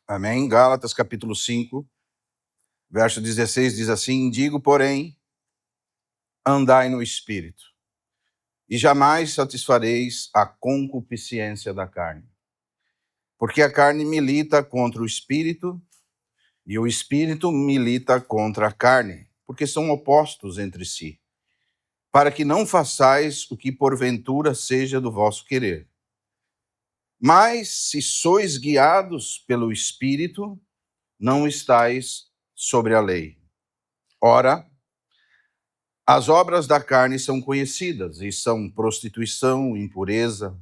Amém? Gálatas capítulo 5, verso 16 diz assim: digo, porém, andai no Espírito, e jamais satisfareis a concupiscência da carne. Porque a carne milita contra o Espírito, e o Espírito milita contra a carne, porque são opostos entre si, para que não façais o que porventura seja do vosso querer. Mas se sois guiados pelo Espírito, não estais sobre a lei. Ora, as obras da carne são conhecidas, e são prostituição, impureza,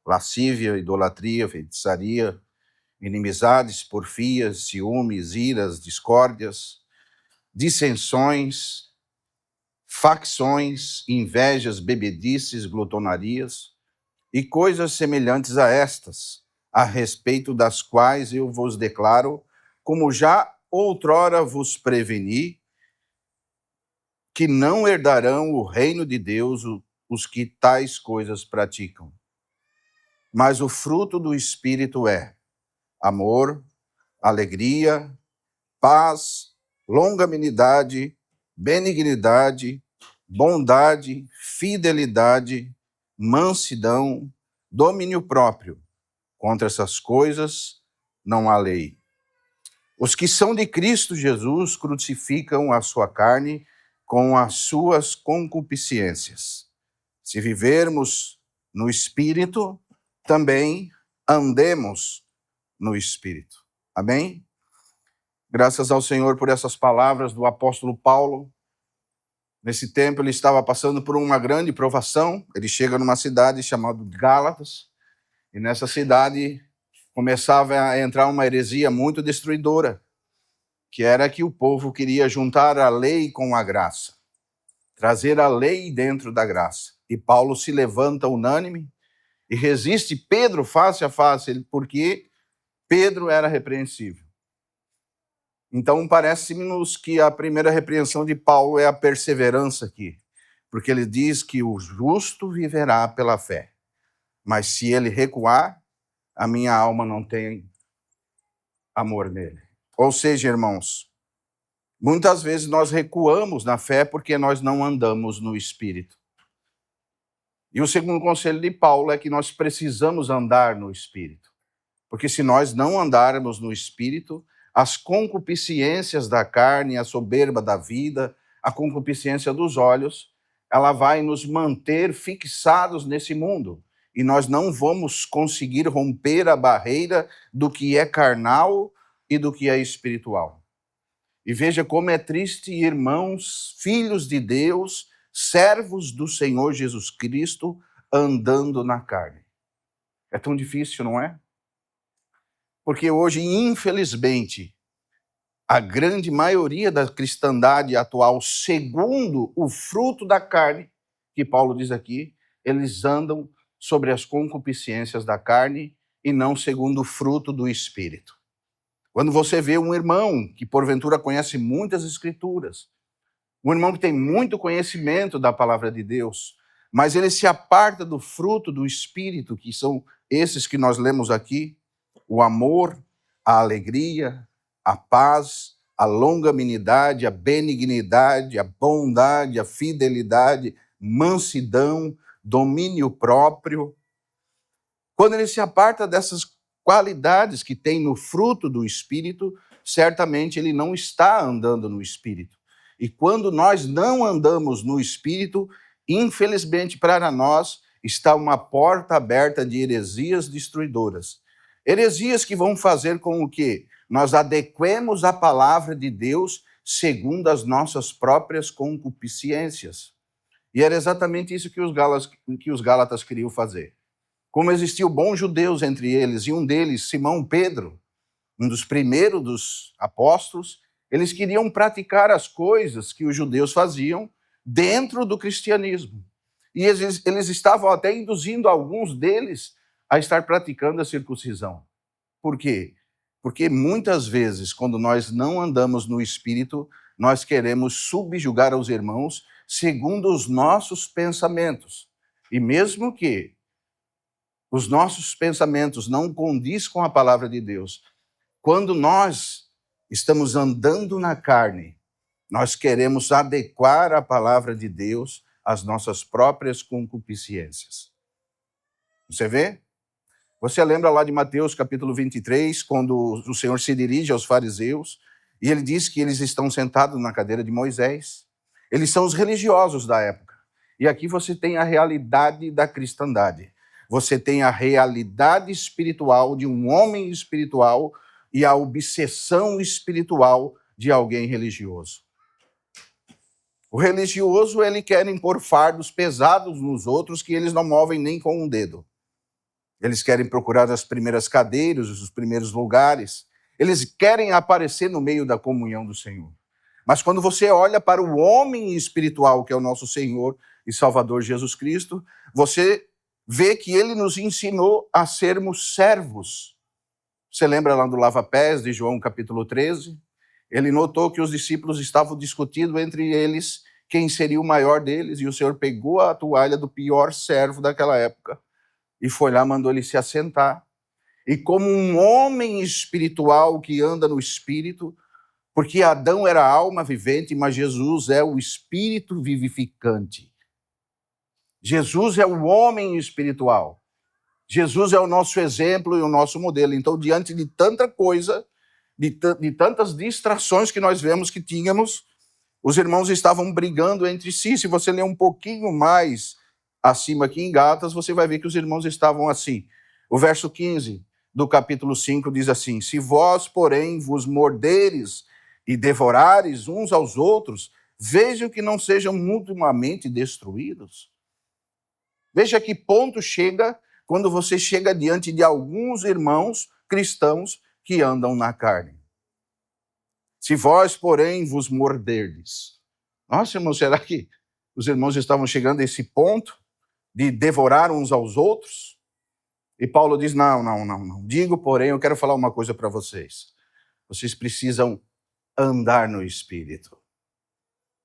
lascívia, idolatria, feitiçaria, inimizades, porfias, ciúmes, iras, discórdias, dissensões, facções, invejas, bebedices, glutonarias e coisas semelhantes a estas, a respeito das quais eu vos declaro, como já outrora vos preveni, que não herdarão o reino de Deus os que tais coisas praticam. Mas o fruto do Espírito é amor, alegria, paz, longanimidade, benignidade, bondade, fidelidade, mansidão, domínio próprio. Contra essas coisas não há lei. Os que são de Cristo Jesus crucificam a sua carne com as suas concupiscências. Se vivermos no Espírito, também andemos no Espírito. Amém? Graças ao Senhor por essas palavras do apóstolo Paulo. Nesse tempo ele estava passando por uma grande provação. Ele chega numa cidade chamada Gálatas, e nessa cidade começava a entrar uma heresia muito destruidora, que era que o povo queria juntar a lei com a graça, trazer a lei dentro da graça. E Paulo se levanta unânime e resiste Pedro face a face, porque Pedro era repreensível. Então parece-nos que a primeira repreensão de Paulo é a perseverança aqui, porque ele diz que o justo viverá pela fé, mas se ele recuar, a minha alma não tem amor nele. Ou seja, irmãos, muitas vezes nós recuamos na fé porque nós não andamos no Espírito. E o segundo conselho de Paulo é que nós precisamos andar no Espírito. Porque se nós não andarmos no Espírito, as concupiscências da carne, a soberba da vida, a concupiscência dos olhos, ela vai nos manter fixados nesse mundo. E nós não vamos conseguir romper a barreira do que é carnal e do que é espiritual. E veja como é triste, irmãos, filhos de Deus, servos do Senhor Jesus Cristo, andando na carne. É tão difícil, não é? Porque hoje, infelizmente, a grande maioria da cristandade atual, segundo o fruto da carne, que Paulo diz aqui, eles andam sobre as concupiscências da carne e não segundo o fruto do Espírito. Quando você vê um irmão que porventura conhece muitas escrituras, um irmão que tem muito conhecimento da palavra de Deus, mas ele se aparta do fruto do Espírito, que são esses que nós lemos aqui, o amor, a alegria, a paz, a longanimidade, a benignidade, a bondade, a fidelidade, mansidão, domínio próprio. Quando ele se aparta dessas qualidades que tem no fruto do Espírito, certamente ele não está andando no Espírito. E quando nós não andamos no Espírito, infelizmente para nós, está uma porta aberta de heresias destruidoras. Heresias que vão fazer com que nós adequemos a palavra de Deus segundo as nossas próprias concupiscências. E era exatamente isso que os Gálatas queriam fazer. Como existiam bons judeus entre eles, e um deles, Simão Pedro, um dos primeiros dos apóstolos, eles queriam praticar as coisas que os judeus faziam dentro do cristianismo. E eles estavam até induzindo alguns deles a estar praticando a circuncisão. Por quê? Porque muitas vezes, quando nós não andamos no Espírito, nós queremos subjugar aos irmãos segundo os nossos pensamentos. E mesmo que os nossos pensamentos não condiz com a palavra de Deus, Quando nós estamos andando na carne, nós queremos adequar a palavra de Deus às nossas próprias concupiscências. Você vê? Você lembra lá de Mateus capítulo 23, quando o Senhor se dirige aos fariseus, e ele diz que eles estão sentados na cadeira de Moisés. Eles são os religiosos da época. E aqui você tem a realidade da cristandade. Você tem a realidade espiritual de um homem espiritual e a obsessão espiritual de alguém religioso. O religioso, ele quer impor fardos pesados nos outros que eles não movem nem com um dedo. Eles querem procurar as primeiras cadeiras, os primeiros lugares. Eles querem aparecer no meio da comunhão do Senhor. Mas quando você olha para o homem espiritual, que é o nosso Senhor e Salvador Jesus Cristo, você vê que ele nos ensinou a sermos servos. Você lembra lá do lava-pés de João capítulo 13? Ele notou que os discípulos estavam discutindo entre eles quem seria o maior deles, e o Senhor pegou a toalha do pior servo daquela época e foi lá, mandou ele se assentar. E como um homem espiritual que anda no espírito, porque Adão era a alma vivente, mas Jesus é o espírito vivificante. Jesus é o homem espiritual. Jesus é o nosso exemplo e o nosso modelo. Então, diante de tanta coisa, de tantas distrações que nós vemos que tínhamos, os irmãos estavam brigando entre si. Se você ler um pouquinho mais acima aqui em Gálatas, você vai ver que os irmãos estavam assim. O verso 15 do capítulo 5 diz assim: se vós, porém, vos morderes e devorares uns aos outros, vejam que não sejam mutuamente destruídos. Veja que ponto chega quando você chega diante de alguns irmãos cristãos que andam na carne. Se vós, porém, vos morderdes. Nossa, irmão, será que os irmãos estavam chegando a esse ponto de devorar uns aos outros? E Paulo diz, não. Digo, porém, eu quero falar uma coisa para vocês. Vocês precisam andar no Espírito.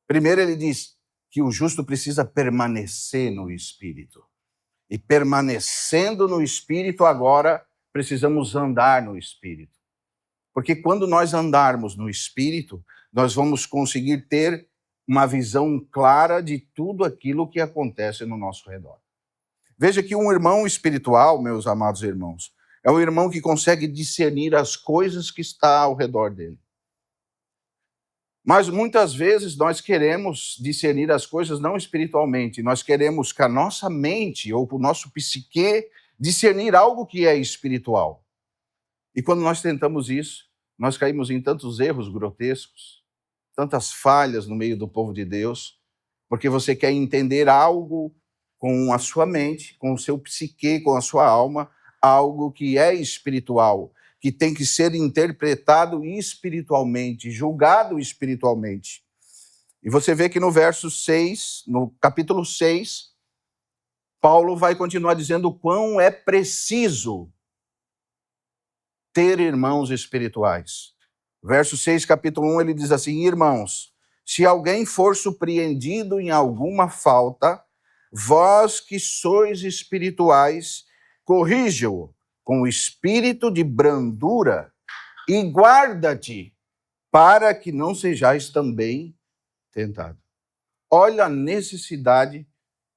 Primeiro ele diz que o justo precisa permanecer no Espírito. E permanecendo no Espírito agora, precisamos andar no Espírito. Porque quando nós andarmos no Espírito, nós vamos conseguir ter uma visão clara de tudo aquilo que acontece no nosso redor. Veja que um irmão espiritual, meus amados irmãos, é um irmão que consegue discernir as coisas que está ao redor dele. Mas muitas vezes nós queremos discernir as coisas não espiritualmente, nós queremos com a nossa mente ou com o nosso psique discernir algo que é espiritual. E quando nós tentamos isso, nós caímos em tantos erros grotescos, tantas falhas no meio do povo de Deus, porque você quer entender algo com a sua mente, com o seu psique, com a sua alma, algo que é espiritual, que tem que ser interpretado espiritualmente, julgado espiritualmente. E você vê que no verso 6, no capítulo 6, Paulo vai continuar dizendo o quão é preciso ter irmãos espirituais. Verso 6, capítulo 1, ele diz assim: irmãos, se alguém for surpreendido em alguma falta, vós que sois espirituais, corrija-o com o espírito de brandura e guarda-te para que não sejais também tentado. Olha a necessidade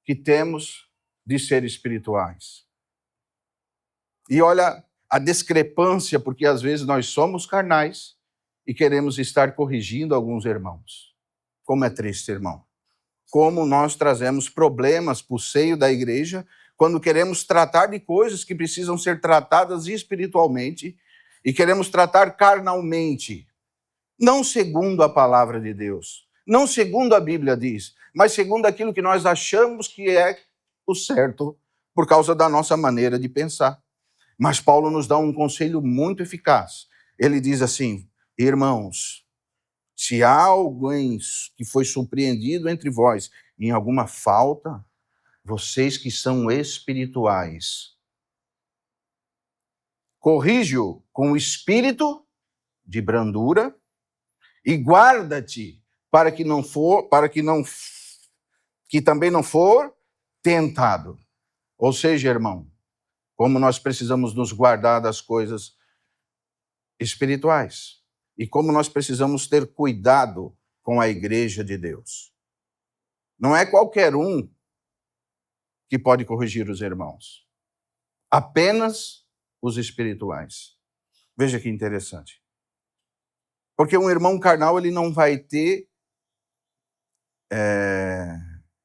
que temos de ser espirituais. E olha a discrepância, porque às vezes nós somos carnais e queremos estar corrigindo alguns irmãos. Como é triste, irmão. Como nós trazemos problemas para o seio da igreja quando queremos tratar de coisas que precisam ser tratadas espiritualmente e queremos tratar carnalmente, não segundo a palavra de Deus, não segundo a Bíblia diz, mas segundo aquilo que nós achamos que é o certo por causa da nossa maneira de pensar. Mas Paulo nos dá um conselho muito eficaz. Ele diz assim: irmãos, se há alguém que foi surpreendido entre vós em alguma falta, vocês que são espirituais, corrige-o com o espírito de brandura e guarda-te que também não for tentado. Ou seja, irmão, como nós precisamos nos guardar das coisas espirituais. E como nós precisamos ter cuidado com a igreja de Deus. Não é qualquer um que pode corrigir os irmãos. Apenas os espirituais. Veja que interessante. Porque um irmão carnal, ele não vai ter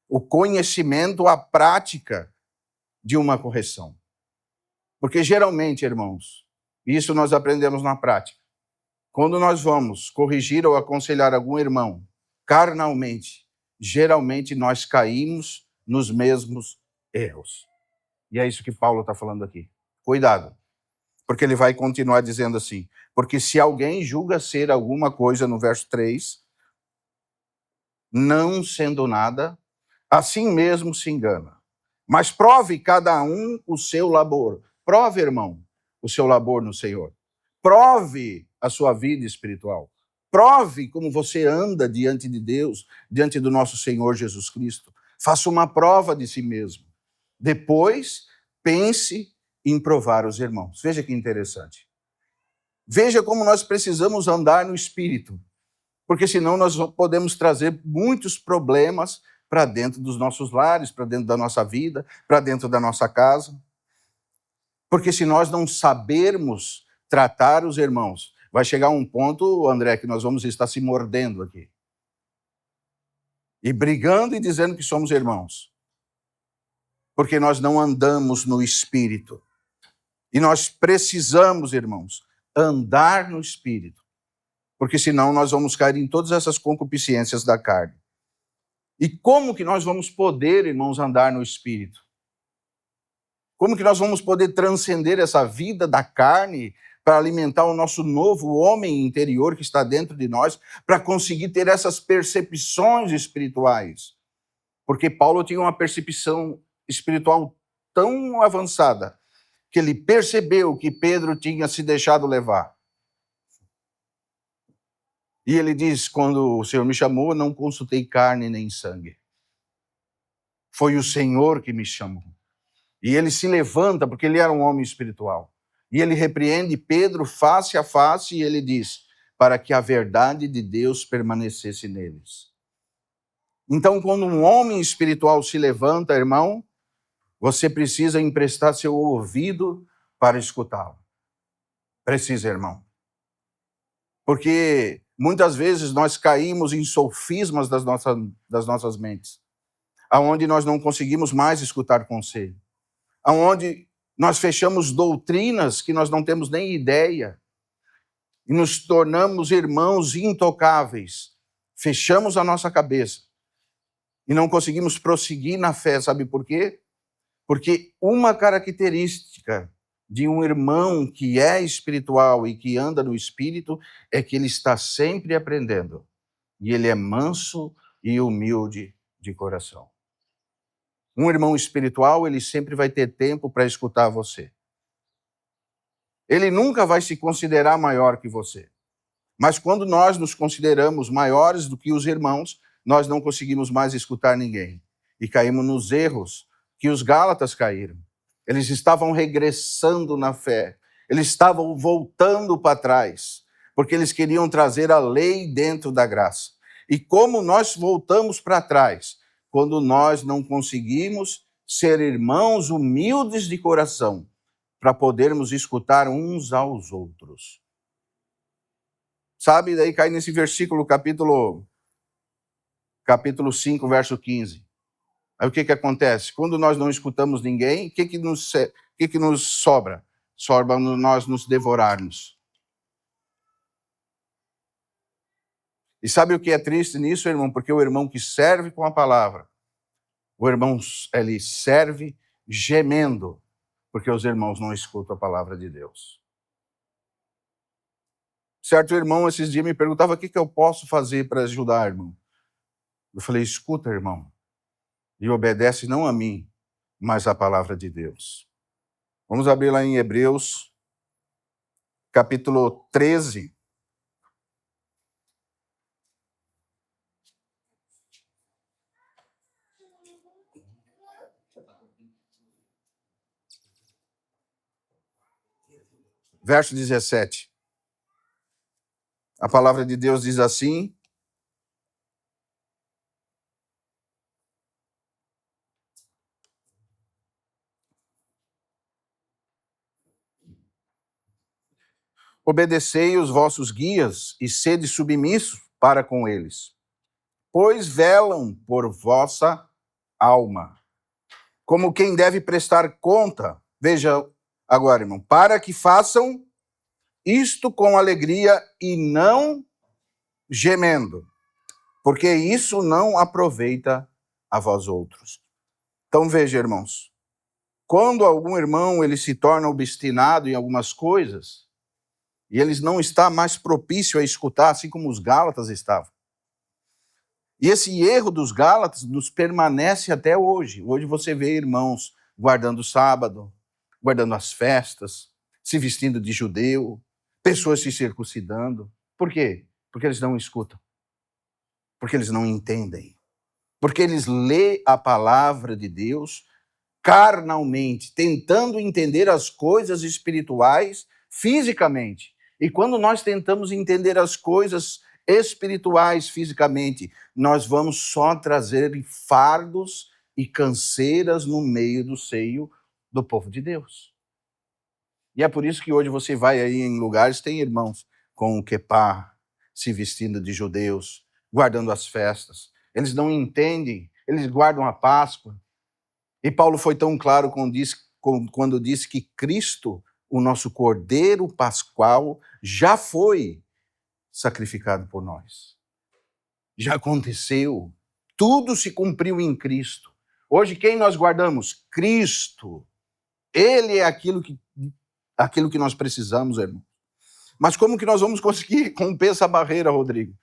o conhecimento, a prática de uma correção. Porque geralmente, irmãos, isso nós aprendemos na prática. Quando nós vamos corrigir ou aconselhar algum irmão carnalmente, geralmente nós caímos nos mesmos erros. E é isso que Paulo está falando aqui. Cuidado, porque ele vai continuar dizendo assim, porque se alguém julga ser alguma coisa, no verso 3, não sendo nada, assim mesmo se engana. Mas prove cada um o seu labor. Prove, irmão, o seu labor no Senhor. Prove a sua vida espiritual. Prove como você anda diante de Deus, diante do nosso Senhor Jesus Cristo. Faça uma prova de si mesmo. Depois, pense em provar os irmãos. Veja que interessante. Veja como nós precisamos andar no Espírito, porque senão nós podemos trazer muitos problemas para dentro dos nossos lares, para dentro da nossa vida, para dentro da nossa casa. Porque se nós não sabermos tratar os irmãos, vai chegar um ponto, André, que nós vamos estar se mordendo aqui. E brigando e dizendo que somos irmãos. Porque nós não andamos no Espírito. E nós precisamos, irmãos, andar no Espírito. Porque senão nós vamos cair em todas essas concupiscências da carne. E como que nós vamos poder, irmãos, andar no Espírito? Como que nós vamos poder transcender essa vida da carne para alimentar o nosso novo homem interior que está dentro de nós, para conseguir ter essas percepções espirituais? Porque Paulo tinha uma percepção espiritual tão avançada que ele percebeu que Pedro tinha se deixado levar. E ele diz, quando o Senhor me chamou, não consultei carne nem sangue. Foi o Senhor que me chamou. E ele se levanta, porque ele era um homem espiritual. E ele repreende Pedro face a face e ele diz, para que a verdade de Deus permanecesse neles. Então, quando um homem espiritual se levanta, irmão, você precisa emprestar seu ouvido para escutá-lo. Precisa, irmão. Porque muitas vezes nós caímos em sofismas das nossas mentes, aonde nós não conseguimos mais escutar conselho, aonde nós fechamos doutrinas que nós não temos nem ideia e nos tornamos irmãos intocáveis. Fechamos a nossa cabeça e não conseguimos prosseguir na fé. Sabe por quê? Porque uma característica de um irmão que é espiritual e que anda no Espírito é que ele está sempre aprendendo. E ele é manso e humilde de coração. Um irmão espiritual, ele sempre vai ter tempo para escutar você. Ele nunca vai se considerar maior que você. Mas quando nós nos consideramos maiores do que os irmãos, nós não conseguimos mais escutar ninguém. E caímos nos erros que os Gálatas caíram. Eles estavam regressando na fé. Eles estavam voltando para trás, porque eles queriam trazer a lei dentro da graça. E como nós voltamos para trás? Quando nós não conseguimos ser irmãos humildes de coração, para podermos escutar uns aos outros. Sabe, daí cai nesse versículo, capítulo 5, verso 15. Aí o que acontece? Quando nós não escutamos ninguém, o que nos sobra? Sobra nós nos devorarmos. E sabe o que é triste nisso, irmão? Porque o irmão que serve com a palavra, o irmão, ele serve gemendo, porque os irmãos não escutam a palavra de Deus. Certo irmão, esses dias me perguntava o que eu posso fazer para ajudar, irmão. Eu falei, escuta, irmão, e obedece não a mim, mas à palavra de Deus. Vamos abrir lá em Hebreus, capítulo 13. Verso 17. A palavra de Deus diz assim: obedecei os vossos guias e sede submissos para com eles, pois velam por vossa alma, como quem deve prestar conta. Veja agora, irmão, para que façam isto com alegria e não gemendo, porque isso não aproveita a vós outros. Então veja, irmãos, quando algum irmão ele se torna obstinado em algumas coisas, e ele não está mais propício a escutar, assim como os Gálatas estavam. E esse erro dos Gálatas nos permanece até hoje. Hoje você vê irmãos guardando o sábado, guardando as festas, se vestindo de judeu, pessoas se circuncidando. Por quê? Porque eles não escutam. Porque eles não entendem. Porque eles lêem a palavra de Deus carnalmente, tentando entender as coisas espirituais fisicamente. E quando nós tentamos entender as coisas espirituais fisicamente, nós vamos só trazer fardos e canseiras no meio do seio do povo de Deus. E é por isso que hoje você vai aí em lugares, tem irmãos com o quepá, se vestindo de judeus, guardando as festas. Eles não entendem, eles guardam a Páscoa. E Paulo foi tão claro quando disse que Cristo, o nosso Cordeiro Pascual, já foi sacrificado por nós. Já aconteceu. Tudo se cumpriu em Cristo. Hoje, quem nós guardamos? Cristo. Ele é aquilo que nós precisamos, irmão. Mas como que nós vamos conseguir romper essa barreira, Rodrigo?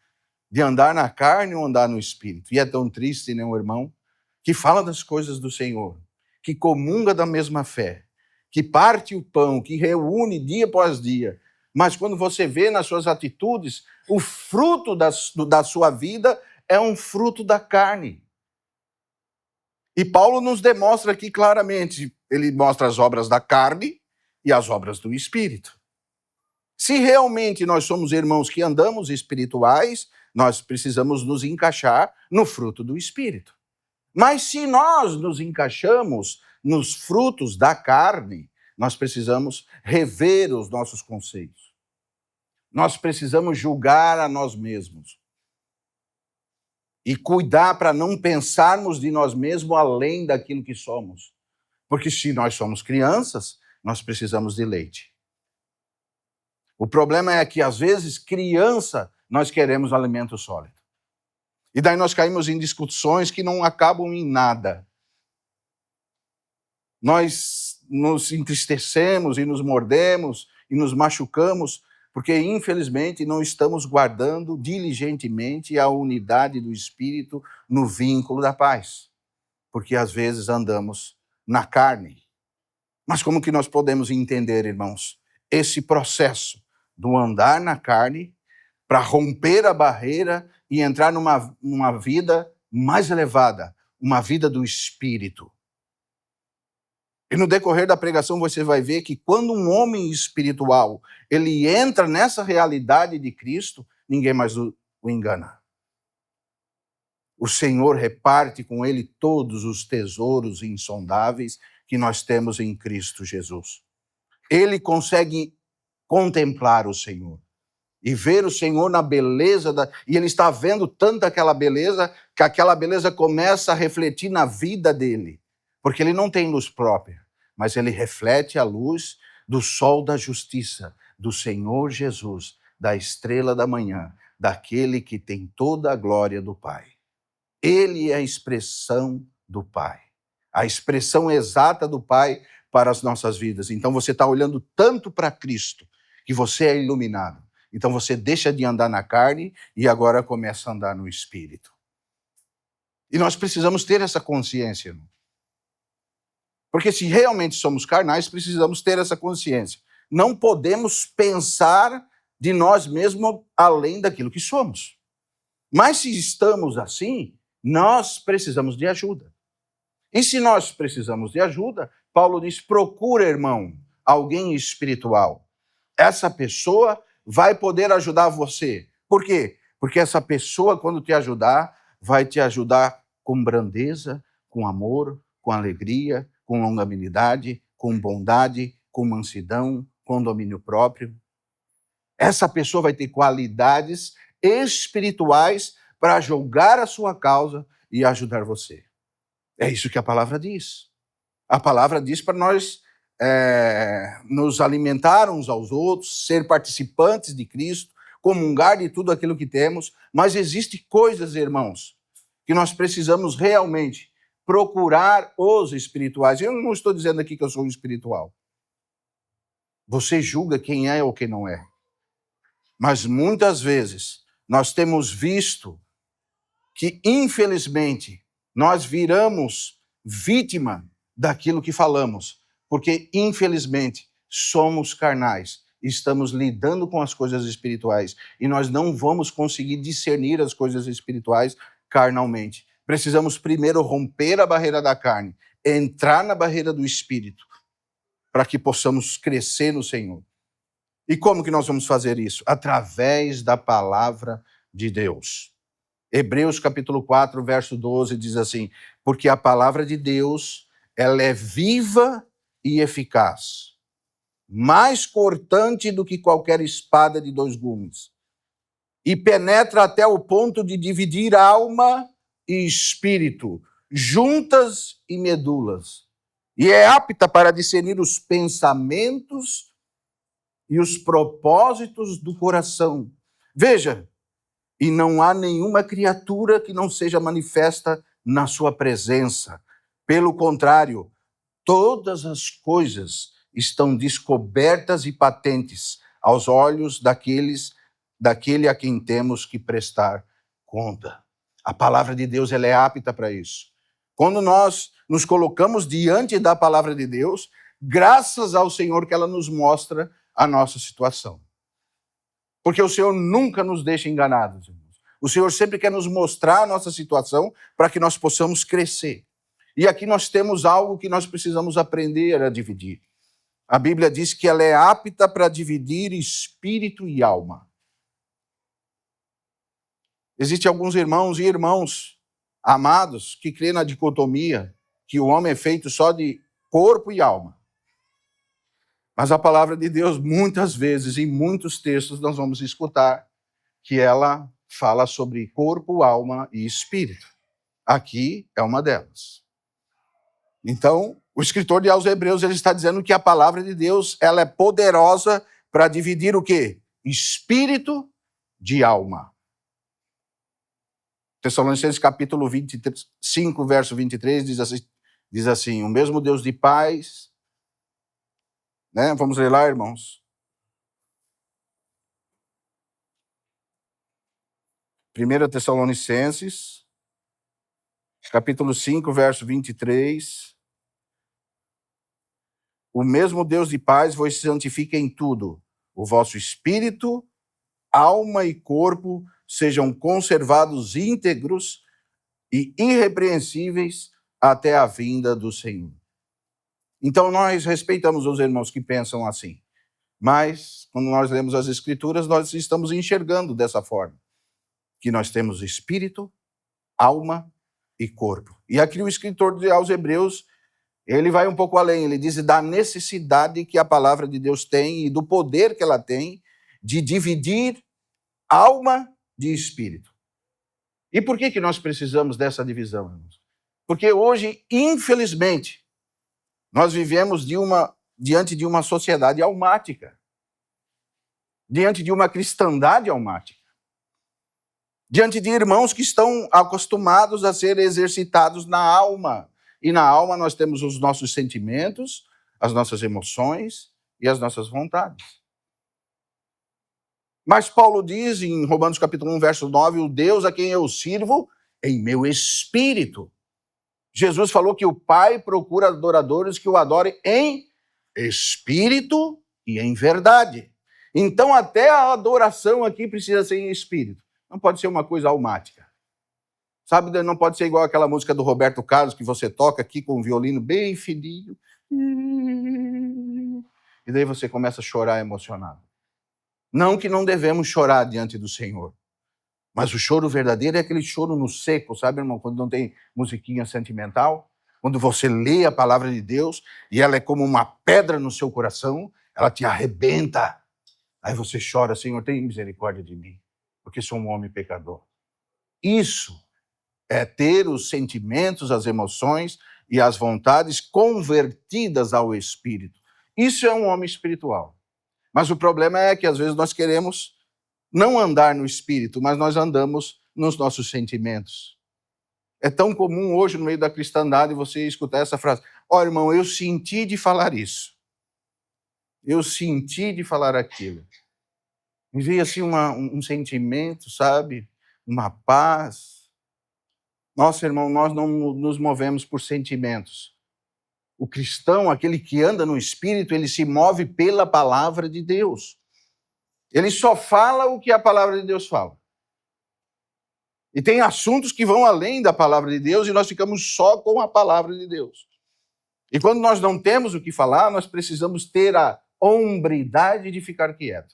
De andar na carne ou andar no Espírito? E é tão triste, né, um irmão, que fala das coisas do Senhor, que comunga da mesma fé, que parte o pão, que reúne dia após dia, mas quando você vê nas suas atitudes, o fruto da sua vida é um fruto da carne. E Paulo nos demonstra aqui claramente, ele mostra as obras da carne e as obras do Espírito. Se realmente nós somos irmãos que andamos espirituais, nós precisamos nos encaixar no fruto do Espírito. Mas se nós nos encaixamos nos frutos da carne, nós precisamos rever os nossos conceitos. Nós precisamos julgar a nós mesmos. E cuidar para não pensarmos de nós mesmos além daquilo que somos. Porque se nós somos crianças, nós precisamos de leite. O problema é que, às vezes, criança, nós queremos alimento sólido. E daí nós caímos em discussões que não acabam em nada. Nós nos entristecemos e nos mordemos e nos machucamos, porque, infelizmente, não estamos guardando diligentemente a unidade do Espírito no vínculo da paz. Porque, às vezes, andamos na carne. Mas como que nós podemos entender, irmãos, esse processo do andar na carne para romper a barreira e entrar numa vida mais elevada, uma vida do Espírito? E no decorrer da pregação você vai ver que quando um homem espiritual, ele entra nessa realidade de Cristo, ninguém mais o engana. O Senhor reparte com ele todos os tesouros insondáveis que nós temos em Cristo Jesus. Ele consegue contemplar o Senhor e ver o Senhor na beleza, e ele está vendo tanto aquela beleza, que aquela beleza começa a refletir na vida dele, porque ele não tem luz própria, mas ele reflete a luz do sol da justiça, do Senhor Jesus, da estrela da manhã, daquele que tem toda a glória do Pai. Ele é a expressão do Pai, a expressão exata do Pai para as nossas vidas. Então você está olhando tanto para Cristo, que você é iluminado. Então você deixa de andar na carne e agora começa a andar no Espírito. E nós precisamos ter essa consciência, irmão. Porque se realmente somos carnais, precisamos ter essa consciência. Não podemos pensar de nós mesmos além daquilo que somos. Mas se estamos assim, nós precisamos de ajuda. E se nós precisamos de ajuda, Paulo diz, procura, irmão, alguém espiritual. Essa pessoa vai poder ajudar você Por quê? Porque essa pessoa, quando te ajudar, vai te ajudar com brandeza, com amor, com alegria, com longanimidade, com bondade, com mansidão, com domínio próprio. Essa pessoa vai ter qualidades espirituais para julgar a sua causa e ajudar você. É isso que a palavra diz. A palavra diz para nós nos alimentar uns aos outros, ser participantes de Cristo, comungar de tudo aquilo que temos, mas existem coisas, irmãos, que nós precisamos realmente procurar os espirituais. Eu não estou dizendo aqui que eu sou um espiritual. Você julga quem é ou quem não é. Mas muitas vezes nós temos visto que, infelizmente, nós viramos vítima daquilo que falamos, porque, infelizmente, somos carnais, estamos lidando com as coisas espirituais e nós não vamos conseguir discernir as coisas espirituais carnalmente. Precisamos primeiro romper a barreira da carne, entrar na barreira do espírito, para que possamos crescer no Senhor. E como que nós vamos fazer isso? Através da palavra de Deus. Hebreus capítulo 4, verso 12 diz assim: porque a palavra de Deus, ela é viva e eficaz, mais cortante do que qualquer espada de dois gumes, e penetra até o ponto de dividir alma e espírito, juntas e medulas, e é apta para discernir os pensamentos e os propósitos do coração. Veja, e não há nenhuma criatura que não seja manifesta na sua presença. Pelo contrário, todas as coisas estão descobertas e patentes aos olhos daquele a quem temos que prestar conta. A palavra de Deus, ela é apta para isso. Quando nós nos colocamos diante da palavra de Deus, graças ao Senhor que ela nos mostra a nossa situação. Porque o Senhor nunca nos deixa enganados, irmãos. O Senhor sempre quer nos mostrar a nossa situação para que nós possamos crescer. E aqui nós temos algo que nós precisamos aprender a dividir. A Bíblia diz que ela é apta para dividir espírito e alma. Existem alguns irmãos e irmãos amados que creem na dicotomia, que o homem é feito só de corpo e alma. Mas a palavra de Deus, muitas vezes, em muitos textos, nós vamos escutar que ela fala sobre corpo, alma e espírito. Aqui é uma delas. Então, o escritor aos Hebreus, ele está dizendo que a palavra de Deus, ela é poderosa para dividir o quê? Espírito de alma. Tessalonicenses capítulo 25, verso 23, diz assim, o mesmo Deus de paz, né? Vamos ler lá, irmãos. 1 Tessalonicenses, capítulo 5, verso 23. O mesmo Deus de paz vos santifica em tudo. O vosso espírito, alma e corpo sejam conservados íntegros e irrepreensíveis até a vinda do Senhor. Então, nós respeitamos os irmãos que pensam assim. Mas, quando nós lemos as Escrituras, nós estamos enxergando dessa forma. Que nós temos espírito, alma e corpo. E aqui o escritor aos Hebreus, ele vai um pouco além. Ele diz da necessidade que a palavra de Deus tem e do poder que ela tem de dividir alma de espírito. E por que nós precisamos dessa divisão, irmãos? Porque hoje, infelizmente, nós vivemos diante de uma sociedade almática, diante de uma cristandade almática, diante de irmãos que estão acostumados a ser exercitados na alma. E na alma nós temos os nossos sentimentos, as nossas emoções e as nossas vontades. Mas Paulo diz em Romanos capítulo 1, verso 9, o Deus a quem eu sirvo em meu espírito. Jesus falou que o Pai procura adoradores que o adorem em espírito e em verdade. Então até a adoração aqui precisa ser em espírito. Não pode ser uma coisa almática. Sabe, não pode ser igual aquela música do Roberto Carlos que você toca aqui com um violino bem fininho. E daí você começa a chorar emocionado. Não que não devemos chorar diante do Senhor. Mas o choro verdadeiro é aquele choro no seco, sabe, irmão? Quando não tem musiquinha sentimental. Quando você lê a palavra de Deus e ela é como uma pedra no seu coração, ela te arrebenta. Aí você chora, Senhor, tem misericórdia de mim, porque sou um homem pecador. Isso é ter os sentimentos, as emoções e as vontades convertidas ao Espírito. Isso é um homem espiritual. Mas o problema é que às vezes nós queremos não andar no Espírito, mas nós andamos nos nossos sentimentos. É tão comum hoje no meio da cristandade você escutar essa frase: ó, irmão, eu senti de falar isso. Eu senti de falar aquilo. Me veio assim um sentimento, sabe? Uma paz. Nossa, irmão, nós não nos movemos por sentimentos. O cristão, aquele que anda no Espírito, ele se move pela palavra de Deus. Ele só fala o que a palavra de Deus fala. E tem assuntos que vão além da palavra de Deus e nós ficamos só com a palavra de Deus. E quando nós não temos o que falar, nós precisamos ter a hombridade de ficar quieto.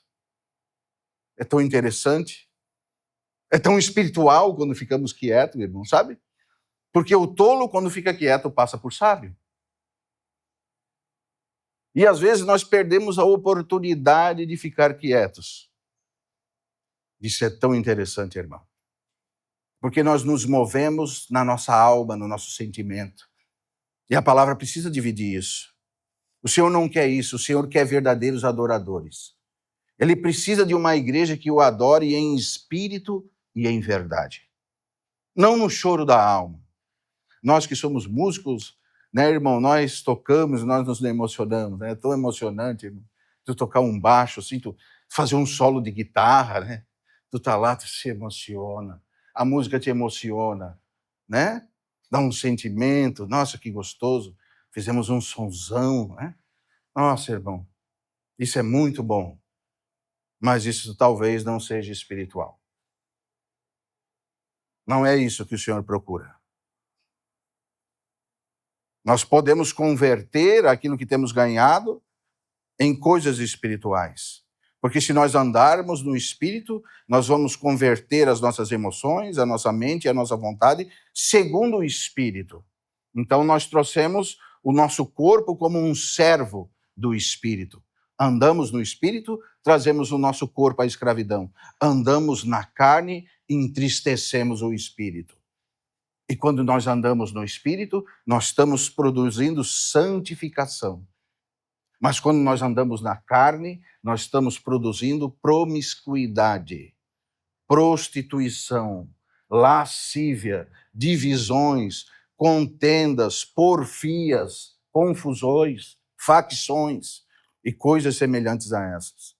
É tão interessante, é tão espiritual quando ficamos quietos, irmão, sabe? Porque o tolo, quando fica quieto, passa por sábio. E às vezes nós perdemos a oportunidade de ficar quietos. Isso é tão interessante, irmão. Porque nós nos movemos na nossa alma, no nosso sentimento. E a palavra precisa dividir isso. O Senhor não quer isso, o Senhor quer verdadeiros adoradores. Ele precisa de uma igreja que o adore em espírito e em verdade. Não no choro da alma. Nós que somos músicos, né, irmão, nós tocamos, nós nos emocionamos, né? É tão emocionante, irmão. Tu tocar um baixo, assim, tu fazer um solo de guitarra, né? Tu tá lá, tu se emociona. A música te emociona, né? Dá um sentimento, nossa, que gostoso. Fizemos um sonzão, né? Nossa, irmão, isso é muito bom. Mas isso talvez não seja espiritual. Não é isso que o Senhor procura. Nós podemos converter aquilo que temos ganhado em coisas espirituais. Porque se nós andarmos no Espírito, nós vamos converter as nossas emoções, a nossa mente e a nossa vontade segundo o Espírito. Então nós trouxemos o nosso corpo como um servo do Espírito. Andamos no Espírito, trazemos o nosso corpo à escravidão. Andamos na carne, entristecemos o Espírito. E quando nós andamos no Espírito, nós estamos produzindo santificação. Mas quando nós andamos na carne, nós estamos produzindo promiscuidade, prostituição, lascívia, divisões, contendas, porfias, confusões, facções e coisas semelhantes a essas.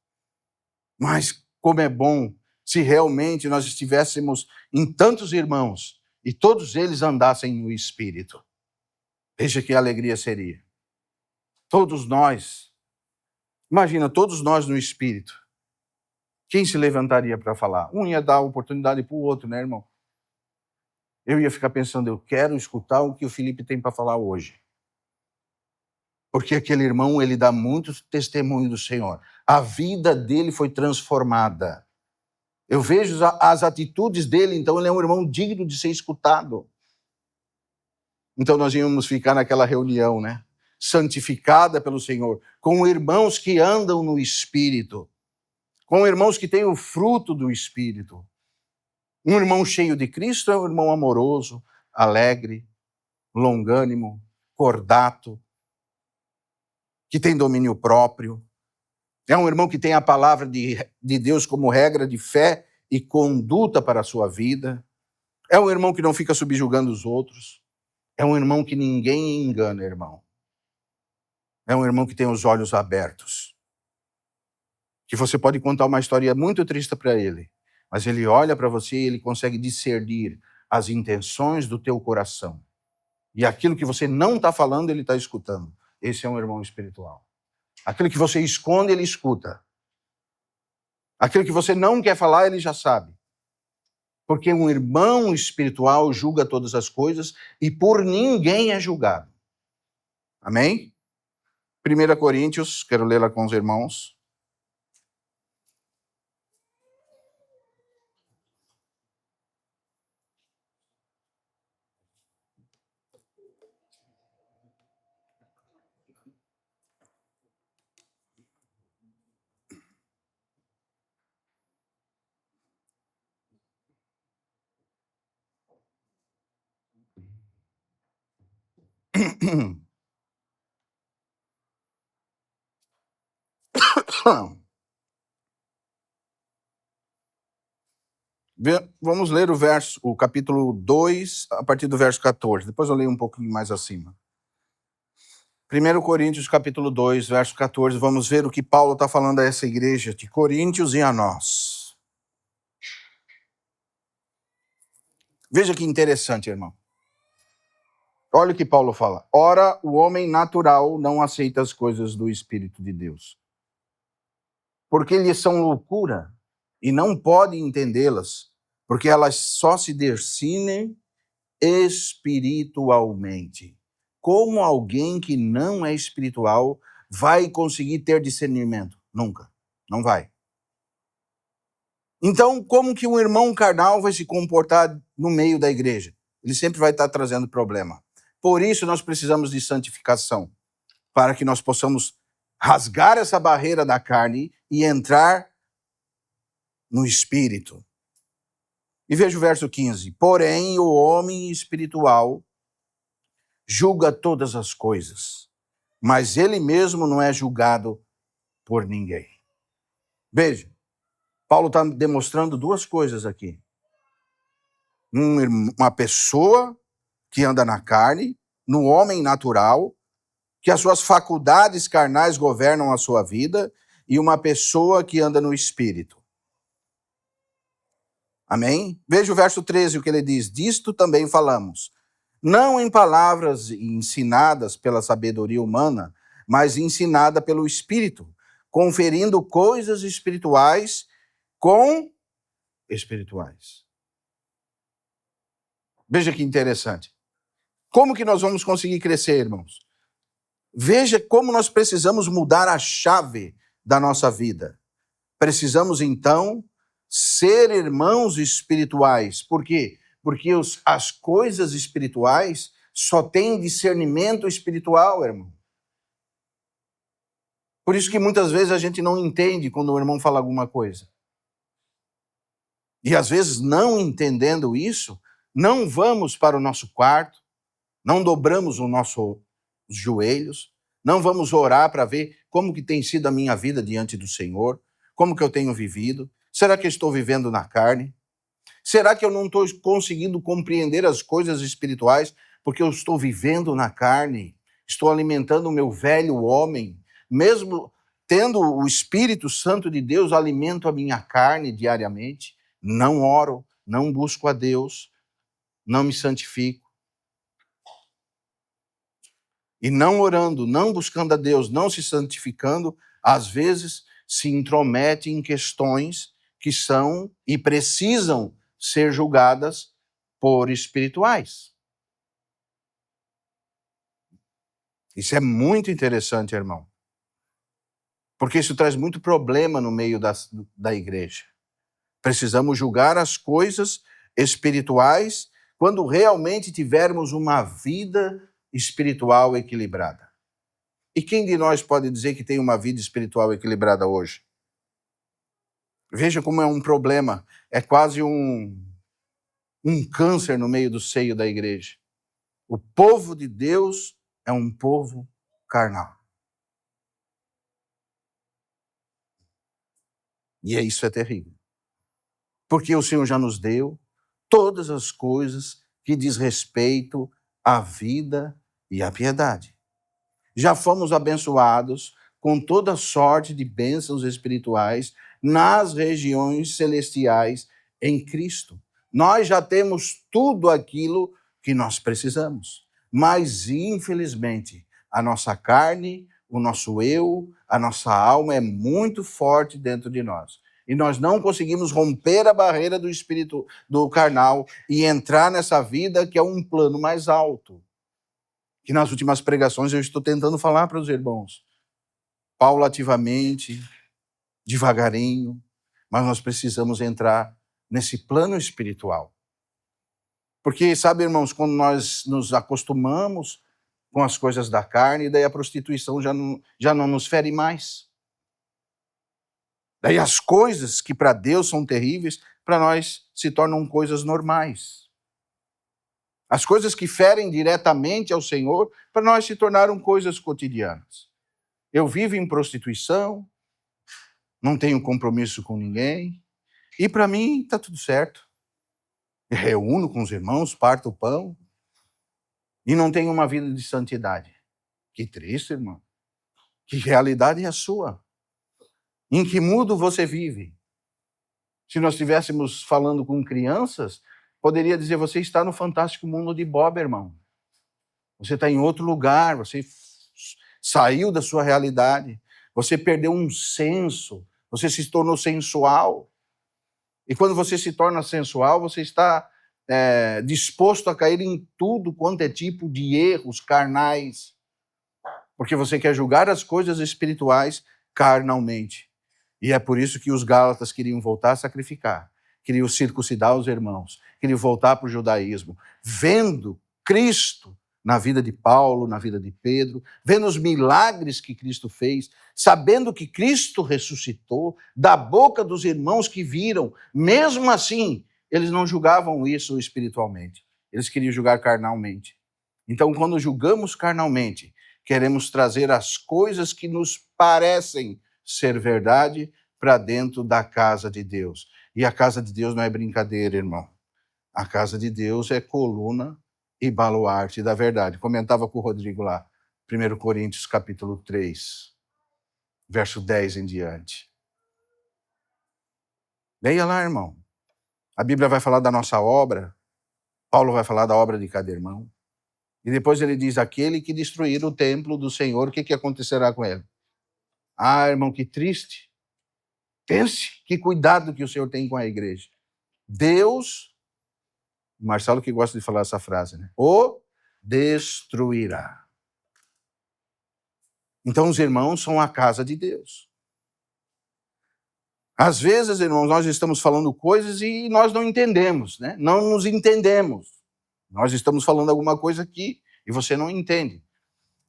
Mas como é bom se realmente nós estivéssemos em tantos irmãos e todos eles andassem no Espírito. Veja que alegria seria. Todos nós, imagina, todos nós no Espírito. Quem se levantaria para falar? Um ia dar oportunidade para o outro, né, irmão? Eu ia ficar pensando, eu quero escutar o que o Felipe tem para falar hoje. Porque aquele irmão, ele dá muito testemunho do Senhor. A vida dele foi transformada. Eu vejo as atitudes dele, então ele é um irmão digno de ser escutado. Então nós íamos ficar naquela reunião, né? Santificada pelo Senhor, com irmãos que andam no Espírito, com irmãos que têm o fruto do Espírito. Um irmão cheio de Cristo é um irmão amoroso, alegre, longânimo, cordato, que tem domínio próprio. É um irmão que tem a palavra de Deus como regra de fé e conduta para a sua vida. É um irmão que não fica subjugando os outros. É um irmão que ninguém engana, irmão. É um irmão que tem os olhos abertos. Que você pode contar uma história muito triste para ele, mas ele olha para você e ele consegue discernir as intenções do teu coração. E aquilo que você não está falando, ele está escutando. Esse é um irmão espiritual. Aquilo que você esconde, ele escuta. Aquilo que você não quer falar, ele já sabe. Porque um irmão espiritual julga todas as coisas e por ninguém é julgado. Amém? 1 Coríntios, quero ler lá com os irmãos. Vamos ler o capítulo 2, a partir do verso 14. Depois eu leio um pouquinho mais acima. 1 Coríntios, capítulo 2, verso 14. Vamos ver o que Paulo está falando a essa igreja de Coríntios e a nós. Veja que interessante, irmão. Olha o que Paulo fala. Ora, o homem natural não aceita as coisas do Espírito de Deus, porque lhes são loucura, e não pode entendê-las, porque elas só se discernem espiritualmente. Como alguém que não é espiritual vai conseguir ter discernimento? Nunca. Não vai. Então, como que um irmão carnal vai se comportar no meio da igreja? Ele sempre vai estar trazendo problema. Por isso, nós precisamos de santificação, para que nós possamos rasgar essa barreira da carne e entrar no espírito. E veja o verso 15. Porém, o homem espiritual julga todas as coisas, mas ele mesmo não é julgado por ninguém. Veja, Paulo está demonstrando duas coisas aqui. Uma pessoa que anda na carne, no homem natural, que as suas faculdades carnais governam a sua vida, e uma pessoa que anda no espírito. Amém? Veja o verso 13, o que ele diz. Disto também falamos. Não em palavras ensinadas pela sabedoria humana, mas ensinada pelo Espírito, conferindo coisas espirituais com espirituais. Veja que interessante. Como que nós vamos conseguir crescer, irmãos? Veja como nós precisamos mudar a chave da nossa vida. Precisamos, então, ser irmãos espirituais. Por quê? Porque as coisas espirituais só têm discernimento espiritual, irmão. Por isso que muitas vezes a gente não entende quando o irmão fala alguma coisa. E às vezes, não entendendo isso, não vamos para o nosso quarto, não dobramos os nossos joelhos, não vamos orar para ver como que tem sido a minha vida diante do Senhor, como que eu tenho vivido. Será que eu estou vivendo na carne? Será que eu não estou conseguindo compreender as coisas espirituais porque eu estou vivendo na carne? Estou alimentando o meu velho homem, mesmo tendo o Espírito Santo de Deus, alimento a minha carne diariamente. Não oro, não busco a Deus, não me santifico. E não orando, não buscando a Deus, não se santificando, às vezes se intromete em questões que são e precisam ser julgadas por espirituais. Isso é muito interessante, irmão. Porque isso traz muito problema no meio da igreja. Precisamos julgar as coisas espirituais quando realmente tivermos uma vida espiritual equilibrada. E quem de nós pode dizer que tem uma vida espiritual equilibrada hoje? Veja como é um problema, é quase um câncer no meio do seio da igreja. O povo de Deus é um povo carnal. E isso é terrível. Porque o Senhor já nos deu todas as coisas que diz respeito à vida e à piedade. Já fomos abençoados com toda sorte de bênçãos espirituais nas regiões celestiais em Cristo. Nós já temos tudo aquilo que nós precisamos. Mas, infelizmente, a nossa carne, o nosso eu, a nossa alma é muito forte dentro de nós. E nós não conseguimos romper a barreira do espírito do carnal e entrar nessa vida que é um plano mais alto. Que nas últimas pregações eu estou tentando falar para os irmãos. Paulativamente, devagarinho, mas nós precisamos entrar nesse plano espiritual. Porque, sabe, irmãos, quando nós nos acostumamos com as coisas da carne, daí a prostituição já não nos fere mais. Daí as coisas que para Deus são terríveis, para nós se tornam coisas normais. As coisas que ferem diretamente ao Senhor, para nós se tornaram coisas cotidianas. Eu vivo em prostituição, não tenho compromisso com ninguém, e para mim está tudo certo. Eu reúno com os irmãos, parto o pão, e não tenho uma vida de santidade. Que triste, irmão. Que realidade é a sua? Em que mundo você vive? Se nós estivéssemos falando com crianças, poderia dizer, você está no fantástico mundo de Bob, irmão. Você está em outro lugar, você saiu da sua realidade, você perdeu um senso, você se tornou sensual. E quando você se torna sensual, você está disposto a cair em tudo quanto é tipo de erros carnais, porque você quer julgar as coisas espirituais carnalmente. E é por isso que os Gálatas queriam voltar a sacrificar, queriam circuncidar os irmãos, queriam voltar para o judaísmo, vendo Cristo na vida de Paulo, na vida de Pedro, vendo os milagres que Cristo fez, sabendo que Cristo ressuscitou, da boca dos irmãos que viram. Mesmo assim, eles não julgavam isso espiritualmente, eles queriam julgar carnalmente. Então, quando julgamos carnalmente, queremos trazer as coisas que nos parecem ser verdade para dentro da casa de Deus. E a casa de Deus não é brincadeira, irmão. A casa de Deus é coluna e baluarte da verdade. Comentava com o Rodrigo lá, 1 Coríntios capítulo 3, verso 10 em diante. Leia lá, irmão. A Bíblia vai falar da nossa obra, Paulo vai falar da obra de cada irmão. E depois ele diz, aquele que destruir o templo do Senhor, o que acontecerá com ele? Ah, irmão, que triste. Pense que cuidado que o Senhor tem com a igreja. Deus, o Marcelo que gosta de falar essa frase, né? O destruirá. Então os irmãos são a casa de Deus. Às vezes, irmãos, nós estamos falando coisas e nós não entendemos, né? Não nos entendemos. Nós estamos falando alguma coisa aqui e você não entende.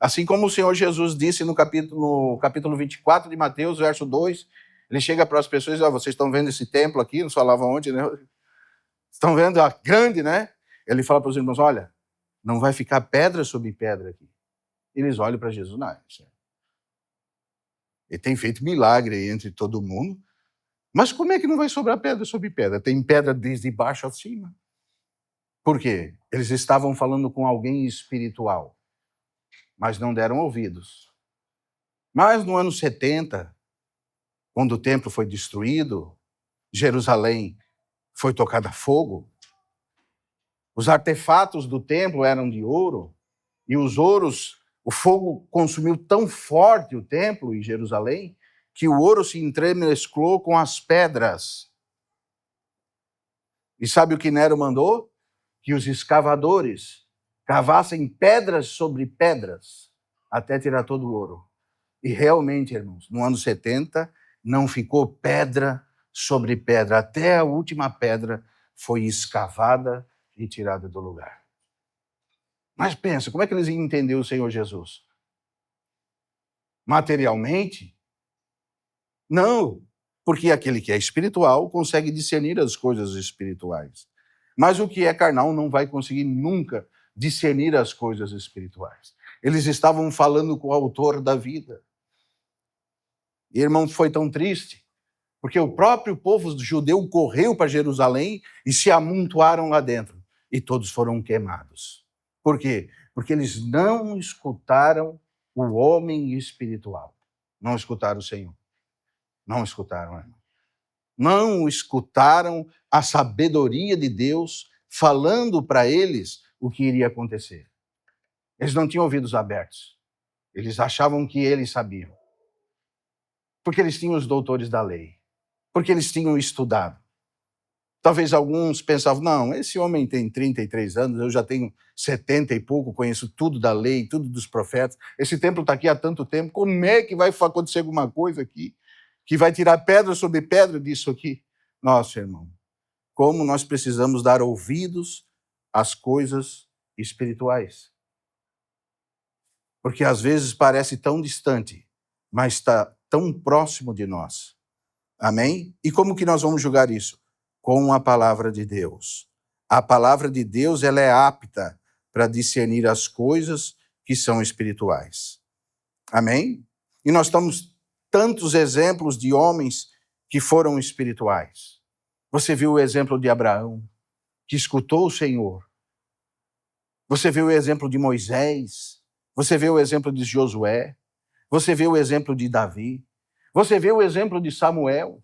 Assim como o Senhor Jesus disse no capítulo 24 de Mateus, verso 2, ele chega para as pessoas e diz, vocês estão vendo esse templo aqui? Nos falava ontem, né? Estão vendo a grande, né? Ele fala para os irmãos, olha, não vai ficar pedra sobre pedra aqui. Eles olham para Jesus, não, ele tem feito milagre aí entre todo mundo, mas como é que não vai sobrar pedra sobre pedra? Tem pedra desde baixo acima. Por quê? Eles estavam falando com alguém espiritual, mas não deram ouvidos. Mas no ano 70, quando o templo foi destruído, Jerusalém foi tocada a fogo, os artefatos do templo eram de ouro, e o fogo consumiu tão forte o templo em Jerusalém, que o ouro se entremesclou com as pedras. E sabe o que Nero mandou? Que os escavadores cavassem pedras sobre pedras, até tirar todo o ouro. E realmente, irmãos, no ano 70, não ficou pedra sobre pedra, até a última pedra foi escavada e tirada do lugar. Mas pensa, como é que eles iam entender o Senhor Jesus? Materialmente? Não, porque aquele que é espiritual consegue discernir as coisas espirituais. Mas o que é carnal não vai conseguir nunca discernir as coisas espirituais. Eles estavam falando com o autor da vida. E, irmão, foi tão triste, porque o próprio povo judeu correu para Jerusalém e se amontoaram lá dentro. E todos foram queimados. Por quê? Porque eles não escutaram o homem espiritual. Não escutaram o Senhor. Não escutaram, irmão. Não escutaram a sabedoria de Deus falando para eles o que iria acontecer. Eles não tinham ouvidos abertos. Eles achavam que eles sabiam. Porque eles tinham os doutores da lei. Porque eles tinham estudado. Talvez alguns pensavam, não, esse homem tem 33 anos, eu já tenho 70 e pouco, conheço tudo da lei, tudo dos profetas. Esse templo está aqui há tanto tempo, como é que vai acontecer alguma coisa aqui? Que vai tirar pedra sobre pedra disso aqui? Nossa, irmão, como nós precisamos dar ouvidos às coisas espirituais. Porque às vezes parece tão distante, mas está tão próximo de nós. Amém? E como que nós vamos julgar isso? Com a palavra de Deus. A palavra de Deus, ela é apta para discernir as coisas que são espirituais. Amém? E nós temos tantos exemplos de homens que foram espirituais. Você viu o exemplo de Abraão, que escutou o Senhor. Você viu o exemplo de Moisés. Você vê o exemplo de Josué. Você vê o exemplo de Davi. Você vê o exemplo de Samuel,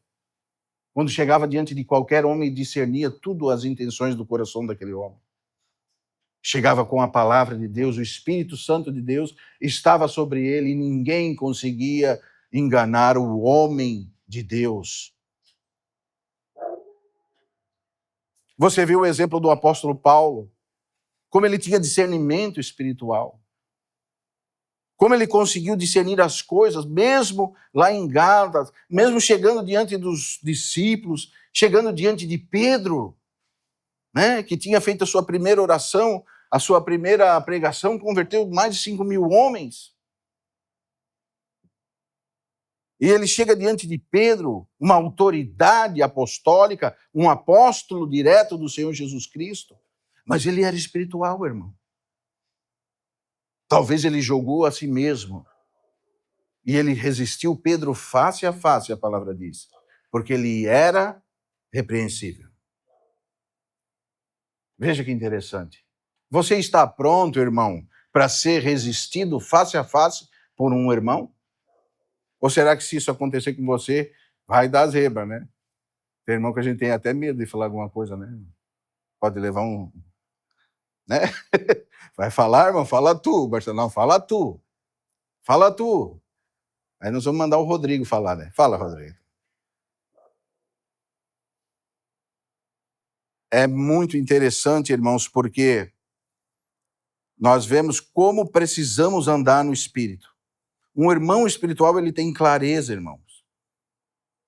quando chegava diante de qualquer homem e discernia tudo as intenções do coração daquele homem. Chegava com a palavra de Deus, o Espírito Santo de Deus estava sobre ele e ninguém conseguia enganar o homem de Deus. Você viu o exemplo do apóstolo Paulo, como ele tinha discernimento espiritual. Como ele conseguiu discernir as coisas, mesmo lá em Gálatas, mesmo chegando diante dos discípulos, chegando diante de Pedro, né, que tinha feito a sua primeira oração, a sua primeira pregação, converteu mais de 5.000 homens. E ele chega diante de Pedro, uma autoridade apostólica, um apóstolo direto do Senhor Jesus Cristo. Mas ele era espiritual, irmão. Talvez ele jogou a si mesmo. E ele resistiu Pedro face a face, a palavra diz. Porque ele era repreensível. Veja que interessante. Você está pronto, irmão, para ser resistido face a face por um irmão? Ou será que se isso acontecer com você, vai dar zebra, né? Tem irmão que a gente tem até medo de falar alguma coisa, né? Pode levar um... né? Vai falar, irmão? Fala tu, Barcelona. Não, fala tu. Fala tu. Aí nós vamos mandar o Rodrigo falar, né? Fala, Rodrigo. É muito interessante, irmãos, porque nós vemos como precisamos andar no Espírito. Um irmão espiritual, ele tem clareza, irmãos.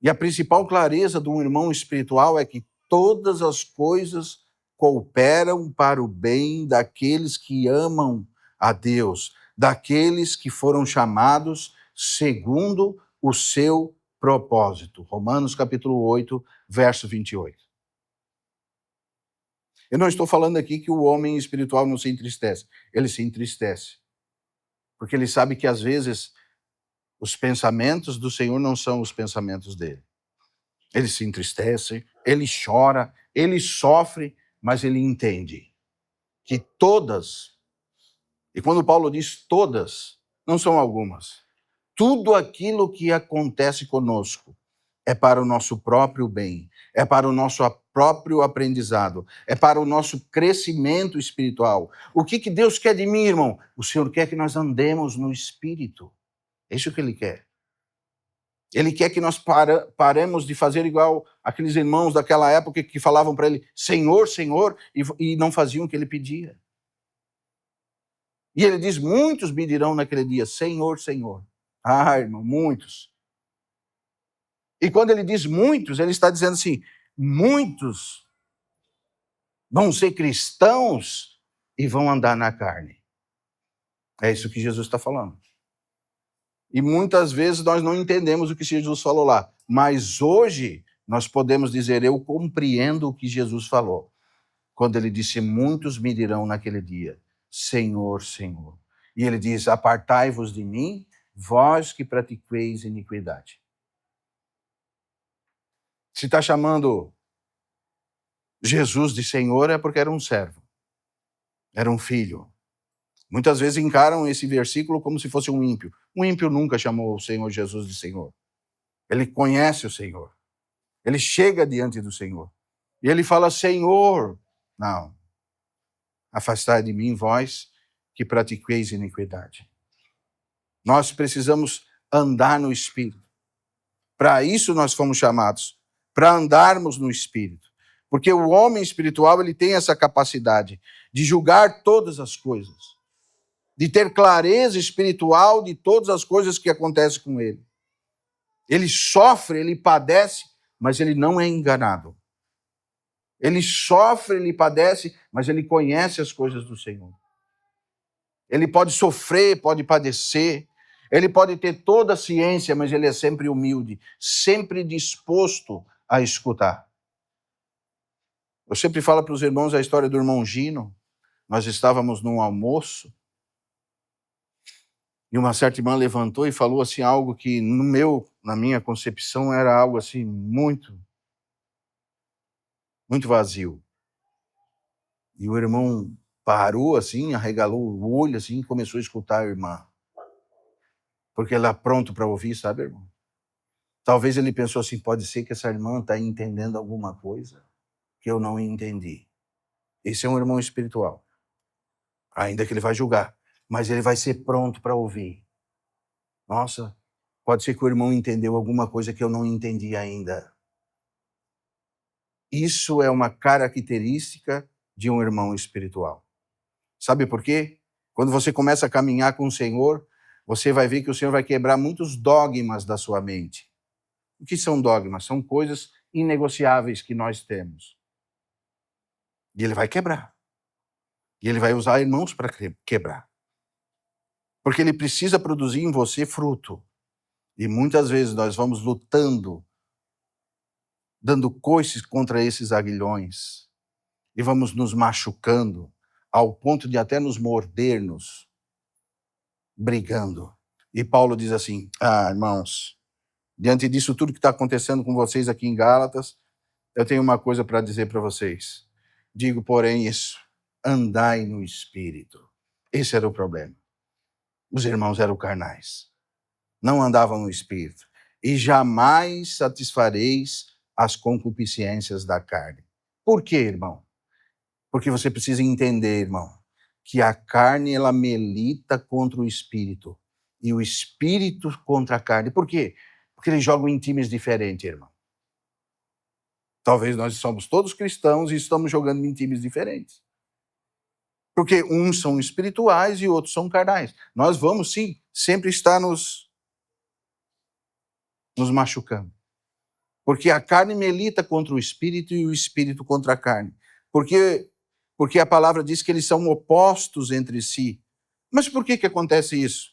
E a principal clareza de um irmão espiritual é que todas as coisas cooperam para o bem daqueles que amam a Deus, daqueles que foram chamados segundo o seu propósito. Romanos capítulo 8, verso 28. Eu não estou falando aqui que o homem espiritual não se entristece. Ele se entristece. Porque ele sabe que às vezes os pensamentos do Senhor não são os pensamentos dele. Ele se entristece, ele chora, ele sofre, mas ele entende que todas, e quando Paulo diz todas, não são algumas, tudo aquilo que acontece conosco é para o nosso próprio bem, é para o nosso próprio aprendizado, é para o nosso crescimento espiritual. O que Deus quer de mim, irmão? O Senhor quer que nós andemos no Espírito. É isso que Ele quer. Ele quer que nós paremos de fazer igual aqueles irmãos daquela época que falavam para ele, Senhor, Senhor, e não faziam o que ele pedia. E ele diz, muitos me dirão naquele dia, Senhor, Senhor. Ah, irmão, muitos. E quando ele diz muitos, ele está dizendo assim, muitos vão ser cristãos e vão andar na carne. É isso que Jesus está falando. E muitas vezes nós não entendemos o que Jesus falou lá. Mas hoje nós podemos dizer, eu compreendo o que Jesus falou. Quando ele disse, muitos me dirão naquele dia, Senhor, Senhor. E ele diz, apartai-vos de mim, vós que pratiqueis iniquidade. Se está chamando Jesus de Senhor é porque era um servo. Era um filho. Muitas vezes encaram esse versículo como se fosse um ímpio. Um ímpio nunca chamou o Senhor Jesus de Senhor. Ele conhece o Senhor. Ele chega diante do Senhor. E ele fala, Senhor. Não. Afastai de mim, vós que pratiqueis iniquidade. Nós precisamos andar no Espírito. Para isso nós fomos chamados. Para andarmos no Espírito. Porque o homem espiritual, ele tem essa capacidade de julgar todas as coisas. De ter clareza espiritual de todas as coisas que acontecem com ele. Ele sofre, ele padece, mas ele não é enganado. Ele sofre, ele padece, mas ele conhece as coisas do Senhor. Ele pode sofrer, pode padecer, ele pode ter toda a ciência, mas ele é sempre humilde, sempre disposto a escutar. Eu sempre falo para os irmãos a história do irmão Gino. Nós estávamos num almoço e uma certa irmã levantou e falou assim algo que na minha concepção era algo assim muito, muito vazio. E o irmão parou assim, arregalou o olho assim e começou a escutar a irmã. Porque ela é pronto para ouvir, sabe, irmão? Talvez ele pensou assim, pode ser que essa irmã está entendendo alguma coisa que eu não entendi. Esse é um irmão espiritual. Ainda que ele vai julgar, mas ele vai ser pronto para ouvir. Nossa, pode ser que o irmão entendeu alguma coisa que eu não entendi ainda. Isso é uma característica de um irmão espiritual. Sabe por quê? Quando você começa a caminhar com o Senhor, você vai ver que o Senhor vai quebrar muitos dogmas da sua mente. O que são dogmas? São coisas inegociáveis que nós temos. E ele vai quebrar. E ele vai usar irmãos para quebrar. Porque ele precisa produzir em você fruto. E muitas vezes nós vamos lutando, dando coices contra esses aguilhões. E vamos nos machucando, ao ponto de até nos mordermos, brigando. E Paulo diz assim, irmãos, diante disso tudo que está acontecendo com vocês aqui em Gálatas, eu tenho uma coisa para dizer para vocês. Digo, porém, isso, andai no Espírito. Esse era o problema. Os irmãos eram carnais. Não andavam no Espírito. E jamais satisfareis as concupiscências da carne. Por quê, irmão? Porque você precisa entender, irmão, que a carne, ela milita contra o Espírito. E o Espírito contra a carne. Por quê? Porque eles jogam em times diferentes, irmão. Talvez nós somos todos cristãos e estamos jogando em times diferentes. Porque uns são espirituais e outros são carnais. Nós vamos, sim, sempre estar nos machucando. Porque a carne milita contra o espírito e o espírito contra a carne. Porque a palavra diz que eles são opostos entre si. Mas por que acontece isso?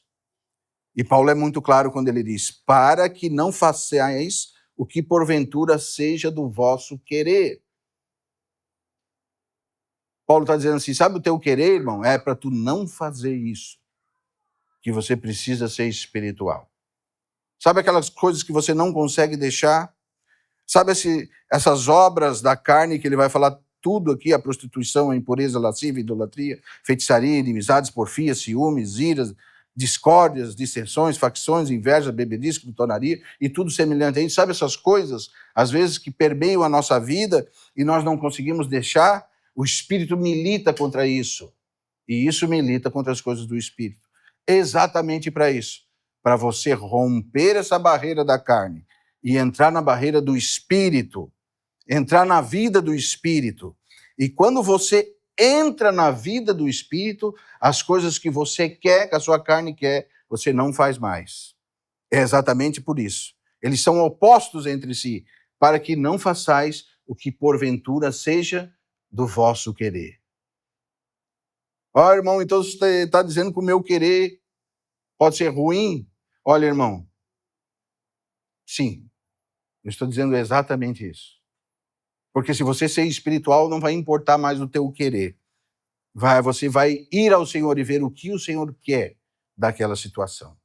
E Paulo é muito claro quando ele diz, para que não façais o que porventura seja do vosso querer. Paulo está dizendo assim, sabe o teu querer, irmão? É para tu não fazer isso. Que você precisa ser espiritual. Sabe aquelas coisas que você não consegue deixar? Sabe essas obras da carne que ele vai falar tudo aqui, a prostituição, a impureza, a lascívia, a idolatria, feitiçaria, inimizades, porfias, ciúmes, iras, discórdias, dissensões, facções, inveja, bebedice, glutonaria e tudo semelhante a isso. Sabe essas coisas, às vezes, que permeiam a nossa vida e nós não conseguimos deixar? O Espírito milita contra isso. E isso milita contra as coisas do Espírito. Exatamente para isso. Para você romper essa barreira da carne e entrar na barreira do Espírito, entrar na vida do Espírito. E quando você entra na vida do Espírito, as coisas que você quer, que a sua carne quer, você não faz mais. É exatamente por isso. Eles são opostos entre si, para que não façais o que porventura seja do vosso querer. Irmão, então você está dizendo que o meu querer pode ser ruim? Olha, irmão, sim, eu estou dizendo exatamente isso. Porque se você ser espiritual, não vai importar mais o teu querer. Você vai ir ao Senhor e ver o que o Senhor quer daquela situação.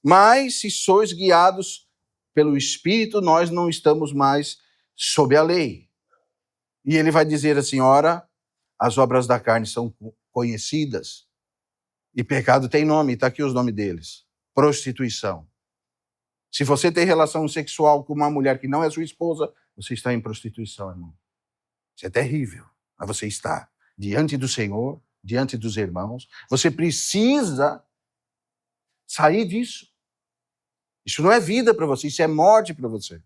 Mas se sois guiados pelo Espírito, nós não estamos mais sob a lei. E ele vai dizer assim, ora, as obras da carne são conhecidas. E pecado tem nome, está aqui os nomes deles. Prostituição. Se você tem relação sexual com uma mulher que não é sua esposa, você está em prostituição, irmão. Isso é terrível. Mas você está diante do Senhor, diante dos irmãos. Você precisa sair disso. Isso não é vida para você, isso é morte para você.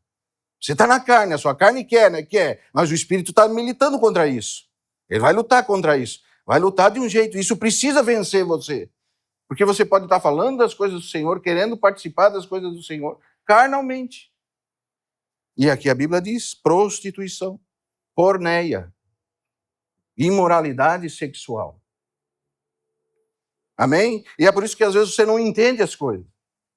Você está na carne, a sua carne quer, né? Quer. Mas o Espírito está militando contra isso. Ele vai lutar contra isso. Vai lutar de um jeito. Isso precisa vencer você. Porque você pode estar falando das coisas do Senhor, querendo participar das coisas do Senhor, carnalmente. E aqui a Bíblia diz, prostituição, porneia, imoralidade sexual. Amém? E é por isso que às vezes você não entende as coisas.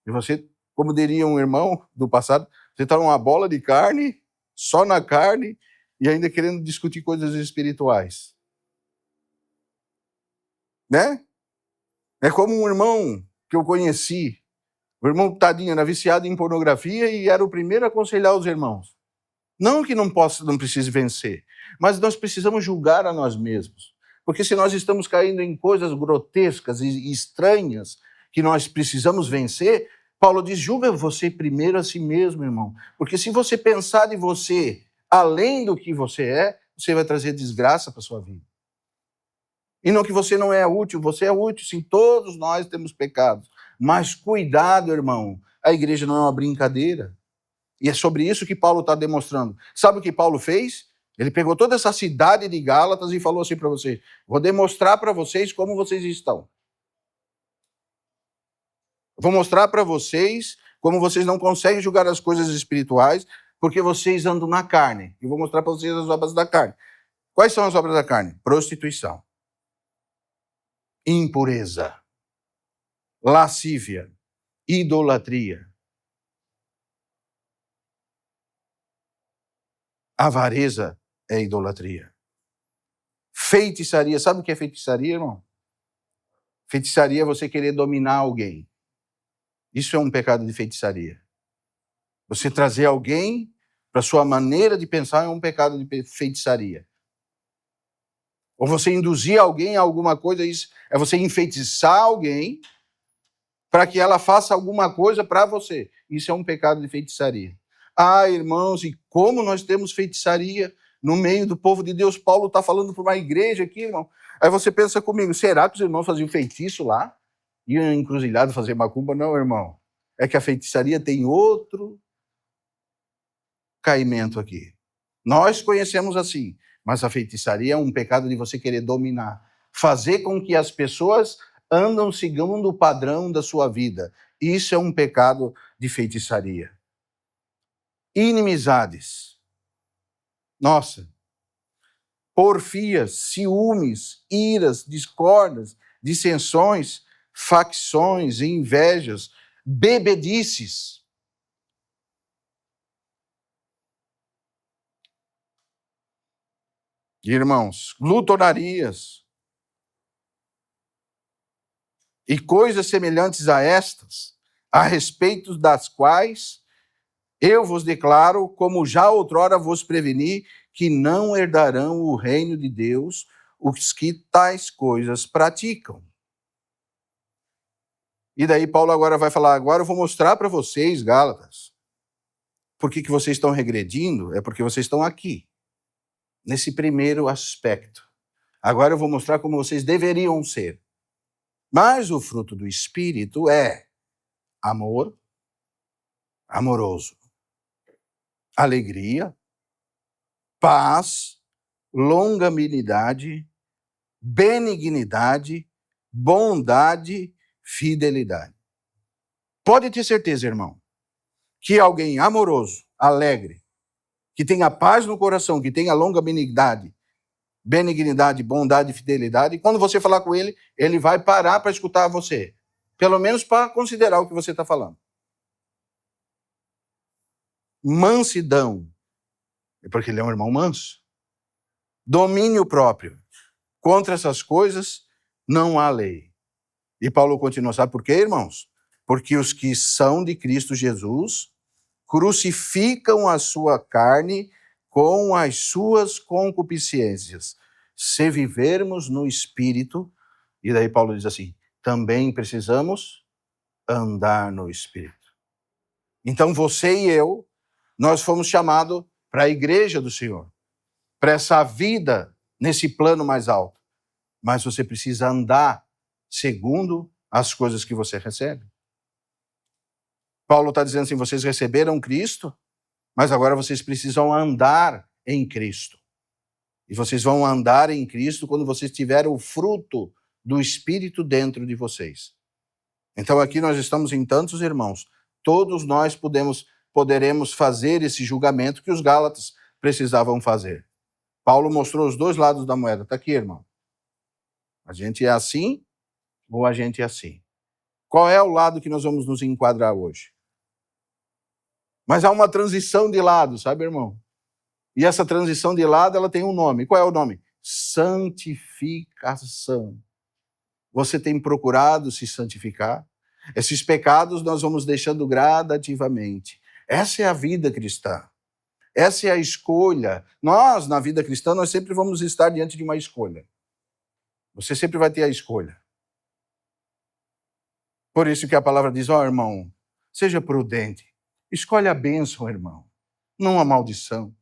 E você, como diria um irmão do passado, você está numa bola de carne, só na carne, e ainda querendo discutir coisas espirituais. Né? É como um irmão que eu conheci. O irmão, tadinho, era viciado em pornografia e era o primeiro a aconselhar os irmãos. Não que não precise vencer, mas nós precisamos julgar a nós mesmos. Porque se nós estamos caindo em coisas grotescas e estranhas que nós precisamos vencer, Paulo diz, julga você primeiro a si mesmo, irmão. Porque se você pensar de você além do que você é, você vai trazer desgraça para a sua vida. E não que você não é útil, você é útil, sim, todos nós temos pecados. Mas cuidado, irmão, a igreja não é uma brincadeira. E é sobre isso que Paulo está demonstrando. Sabe o que Paulo fez? Ele pegou toda essa cidade de Gálatas e falou assim para vocês, vou demonstrar para vocês como vocês estão. Vou mostrar para vocês como vocês não conseguem julgar as coisas espirituais, porque vocês andam na carne. E vou mostrar para vocês as obras da carne. Quais são as obras da carne? Prostituição, impureza, lascívia, idolatria, avareza é idolatria. Feitiçaria, sabe o que é feitiçaria, irmão? Feitiçaria é você querer dominar alguém. Isso é um pecado de feitiçaria. Você trazer alguém para sua maneira de pensar é um pecado de feitiçaria. Ou você induzir alguém a alguma coisa, isso é você enfeitiçar alguém para que ela faça alguma coisa para você. Isso é um pecado de feitiçaria. Ah, irmãos, e como nós temos feitiçaria no meio do povo de Deus? Paulo está falando para uma igreja aqui, irmão. Aí você pensa comigo, será que os irmãos faziam feitiço lá? Iam encruzilhado fazer macumba? Não, irmão. É que a feitiçaria tem outro caimento aqui. Nós conhecemos assim, mas a feitiçaria é um pecado de você querer dominar. Fazer com que as pessoas andam segundo o padrão da sua vida. Isso é um pecado de feitiçaria. Inimizades. Nossa. Porfias, ciúmes, iras, discórdias, dissensões, facções, invejas, bebedices. Irmãos, glutonarias e coisas semelhantes a estas, a respeito das quais eu vos declaro, como já outrora vos preveni, que não herdarão o reino de Deus os que tais coisas praticam. E daí Paulo agora vai falar, agora eu vou mostrar para vocês, Gálatas, por que vocês estão regredindo, é porque vocês estão aqui, nesse primeiro aspecto. Agora eu vou mostrar como vocês deveriam ser. Mas o fruto do Espírito é amor, amoroso, alegria, paz, longanimidade, benignidade, bondade, fidelidade. Pode ter certeza, irmão, que alguém amoroso, alegre, que tenha paz no coração, que tenha longanimidade, benignidade, bondade e fidelidade, e quando você falar com ele, ele vai parar para escutar você. Pelo menos para considerar o que você está falando. Mansidão, é porque ele é um irmão manso. Domínio próprio. Contra essas coisas não há lei. E Paulo continua, sabe por quê, irmãos? Porque os que são de Cristo Jesus crucificam a sua carne com as suas concupiscências. Se vivermos no Espírito, e daí Paulo diz assim, também precisamos andar no Espírito. Então você e eu, nós fomos chamados para a igreja do Senhor, para essa vida nesse plano mais alto. Mas você precisa andar segundo as coisas que você recebe. Paulo está dizendo assim, vocês receberam Cristo, mas agora vocês precisam andar em Cristo. E vocês vão andar em Cristo quando vocês tiverem o fruto do Espírito dentro de vocês. Então aqui nós estamos em tantos irmãos. Todos nós poderemos fazer esse julgamento que os Gálatas precisavam fazer. Paulo mostrou os dois lados da moeda. Está aqui, irmão. A gente é assim ou a gente é assim. Qual é o lado que nós vamos nos enquadrar hoje? Mas há uma transição de lado, sabe, irmão? E essa transição de lado, ela tem um nome. Qual é o nome? Santificação. Você tem procurado se santificar? Esses pecados nós vamos deixando gradativamente. Essa é a vida cristã. Essa é a escolha. Nós, na vida cristã, nós sempre vamos estar diante de uma escolha. Você sempre vai ter a escolha. Por isso que a palavra diz, irmão, seja prudente. Escolhe a bênção, irmão, não a maldição.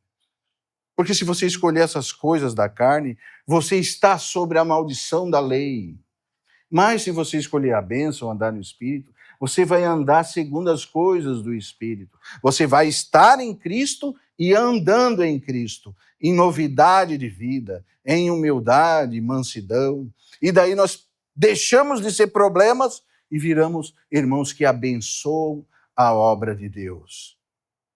Porque se você escolher essas coisas da carne, você está sobre a maldição da lei. Mas se você escolher a bênção, andar no Espírito, você vai andar segundo as coisas do Espírito. Você vai estar em Cristo e andando em Cristo, em novidade de vida, em humildade, mansidão. E daí nós deixamos de ser problemas e viramos irmãos que abençoam a obra de Deus.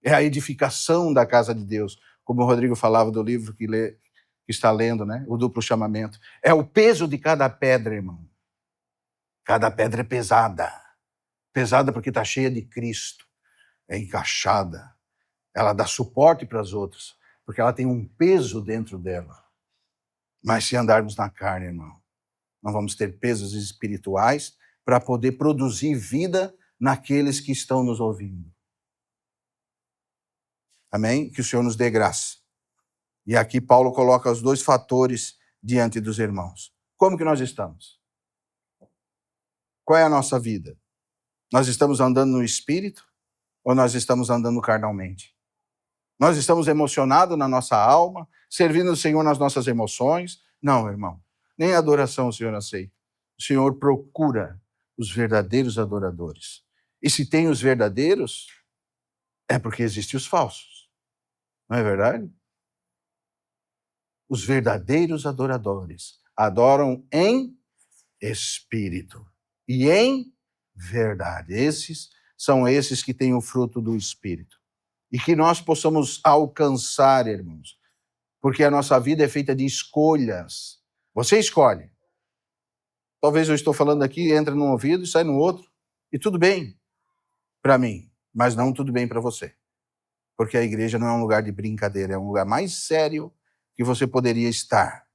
É a edificação da casa de Deus, como o Rodrigo falava do livro que está lendo, né? O duplo chamamento. É o peso de cada pedra, irmão. Cada pedra é pesada. Pesada porque está cheia de Cristo. É encaixada. Ela dá suporte para as outras, porque ela tem um peso dentro dela. Mas se andarmos na carne, irmão, não vamos ter pesos espirituais para poder produzir vida naqueles que estão nos ouvindo. Amém? Que o Senhor nos dê graça. E aqui Paulo coloca os dois fatores diante dos irmãos. Como que nós estamos? Qual é a nossa vida? Nós estamos andando no Espírito ou nós estamos andando carnalmente? Nós estamos emocionados na nossa alma, servindo o Senhor nas nossas emoções? Não, irmão. Nem a adoração o Senhor aceita. O Senhor procura os verdadeiros adoradores. E se tem os verdadeiros, é porque existem os falsos. Não é verdade? Os verdadeiros adoradores adoram em espírito e em verdade. São esses que têm o fruto do Espírito. E que nós possamos alcançar, irmãos, porque a nossa vida é feita de escolhas. Você escolhe. Talvez eu estou falando aqui, entra num ouvido e sai no outro, e tudo bem para mim, mas não tudo bem para você. Porque a igreja não é um lugar de brincadeira, é um lugar mais sério que você poderia estar.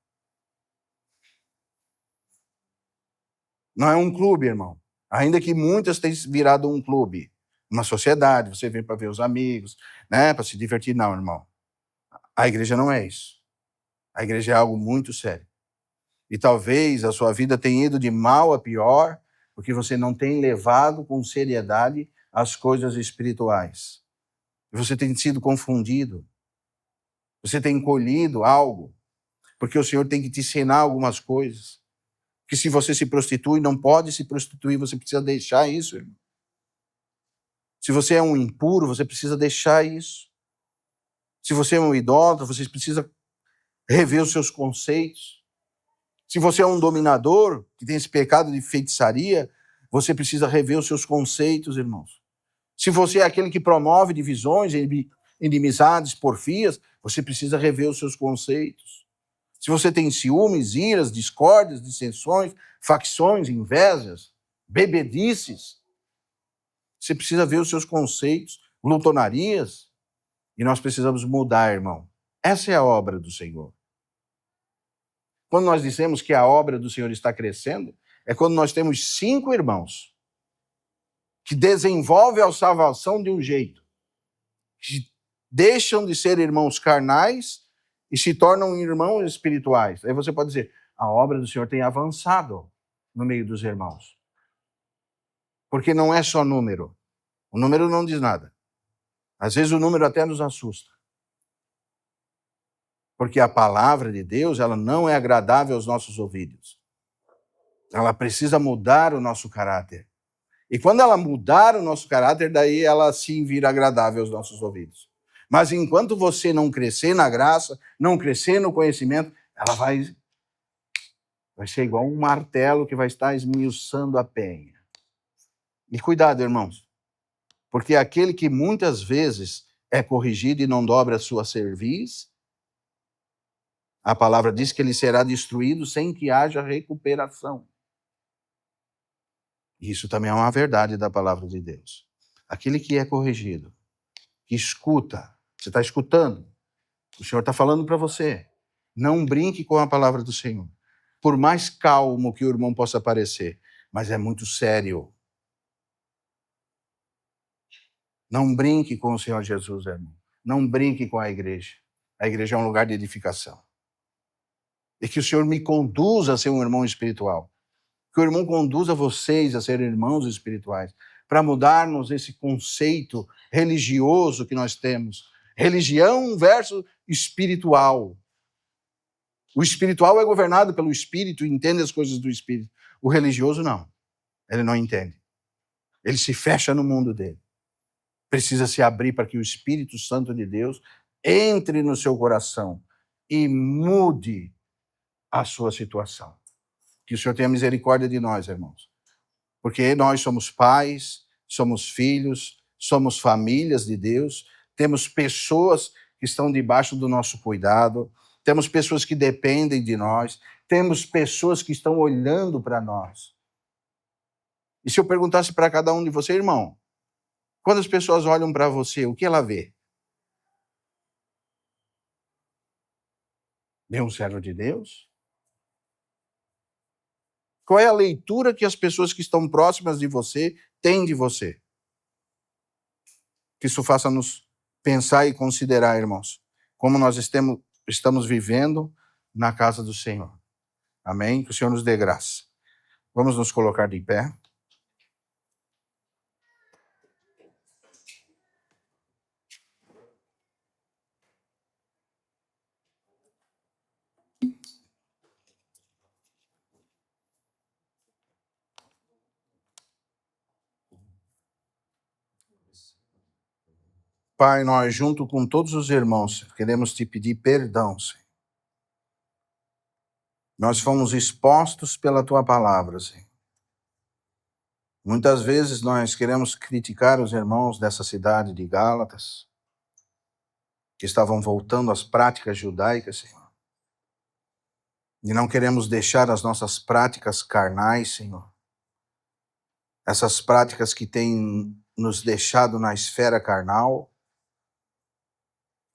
Não é um clube, irmão. Ainda que muitas tenham virado um clube, uma sociedade, você vem para ver os amigos, né, para se divertir. Não, irmão. A igreja não é isso. A igreja é algo muito sério. E talvez a sua vida tenha ido de mal a pior, porque você não tem levado com seriedade as coisas espirituais. E você tem sido confundido. Você tem colhido algo, porque o Senhor tem que te ensinar algumas coisas. Que se você se prostitui, não pode se prostituir, você precisa deixar isso, irmão. Se você é um impuro, você precisa deixar isso. Se você é um idólatra, você precisa rever os seus conceitos. Se você é um dominador, que tem esse pecado de feitiçaria, você precisa rever os seus conceitos, irmãos. Se você é aquele que promove divisões, inimizades, porfias, você precisa rever os seus conceitos. Se você tem ciúmes, iras, discórdias, dissensões, facções, invejas, bebedices, você precisa ver os seus conceitos, glutonarias, e nós precisamos mudar, irmão. Essa é a obra do Senhor. Quando nós dizemos que a obra do Senhor está crescendo, é quando nós temos 5 irmãos que desenvolvem a salvação de um jeito, que deixam de ser irmãos carnais e se tornam irmãos espirituais. Aí você pode dizer, a obra do Senhor tem avançado no meio dos irmãos. Porque não é só número. O número não diz nada. Às vezes o número até nos assusta. Porque a palavra de Deus, ela não é agradável aos nossos ouvidos. Ela precisa mudar o nosso caráter. E quando ela mudar o nosso caráter, daí ela sim vira agradável aos nossos ouvidos. Mas enquanto você não crescer na graça, não crescer no conhecimento, ela vai ser igual um martelo que vai estar esmiuçando a penha. E cuidado, irmãos, porque aquele que muitas vezes é corrigido e não dobra a sua cerviz, a palavra diz que ele será destruído sem que haja recuperação. Isso também é uma verdade da palavra de Deus. Aquele que é corrigido, que escuta, você está escutando, O Senhor está falando para você. Não brinque com a palavra do Senhor. Por mais calmo que o irmão possa parecer, mas é muito sério. Não brinque com o Senhor Jesus, irmão. Não brinque com a igreja. A igreja é um lugar de edificação. E que o Senhor me conduza a ser um irmão espiritual. Que o irmão conduza vocês a ser irmãos espirituais. Para mudarmos esse conceito religioso que nós temos. Religião versus espiritual. O espiritual é governado pelo Espírito e entende as coisas do Espírito. O religioso não. Ele não entende. Ele se fecha no mundo dele. Precisa se abrir para que o Espírito Santo de Deus entre no seu coração e mude a sua situação. Que o Senhor tenha misericórdia de nós, irmãos. Porque nós somos pais, somos filhos, somos famílias de Deus, temos pessoas que estão debaixo do nosso cuidado, temos pessoas que dependem de nós, temos pessoas que estão olhando para nós. E se eu perguntasse para cada um de vocês, irmão, quando as pessoas olham para você, o que ela vê? Vê um servo de Deus? Qual é a leitura que as pessoas que estão próximas de você têm de você? Que isso faça-nos pensar e considerar, irmãos, como nós estamos vivendo na casa do Senhor. Amém? Que o Senhor nos dê graça. Vamos nos colocar de pé. Pai, nós, junto com todos os irmãos, queremos te pedir perdão, Senhor. Nós fomos expostos pela tua palavra, Senhor. Muitas vezes nós queremos criticar os irmãos dessa cidade de Gálatas, que estavam voltando às práticas judaicas, Senhor. E não queremos deixar as nossas práticas carnais, Senhor. Essas práticas que têm nos deixado na esfera carnal,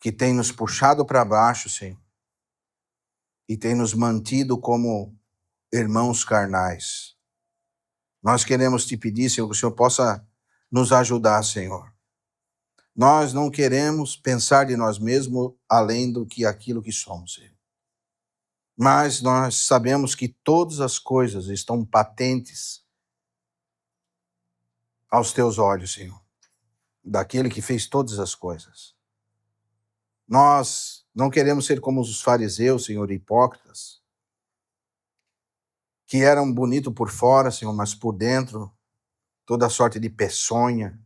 que têm nos puxado para baixo, Senhor. E têm nos mantido como irmãos carnais. Nós queremos te pedir, Senhor, que o Senhor possa nos ajudar, Senhor. Nós não queremos pensar de nós mesmos além do que aquilo que somos, Senhor. Mas nós sabemos que todas as coisas estão patentes aos teus olhos, Senhor, daquele que fez todas as coisas. Nós não queremos ser como os fariseus, Senhor, hipócritas, que eram bonitos por fora, Senhor, mas por dentro toda sorte de peçonha.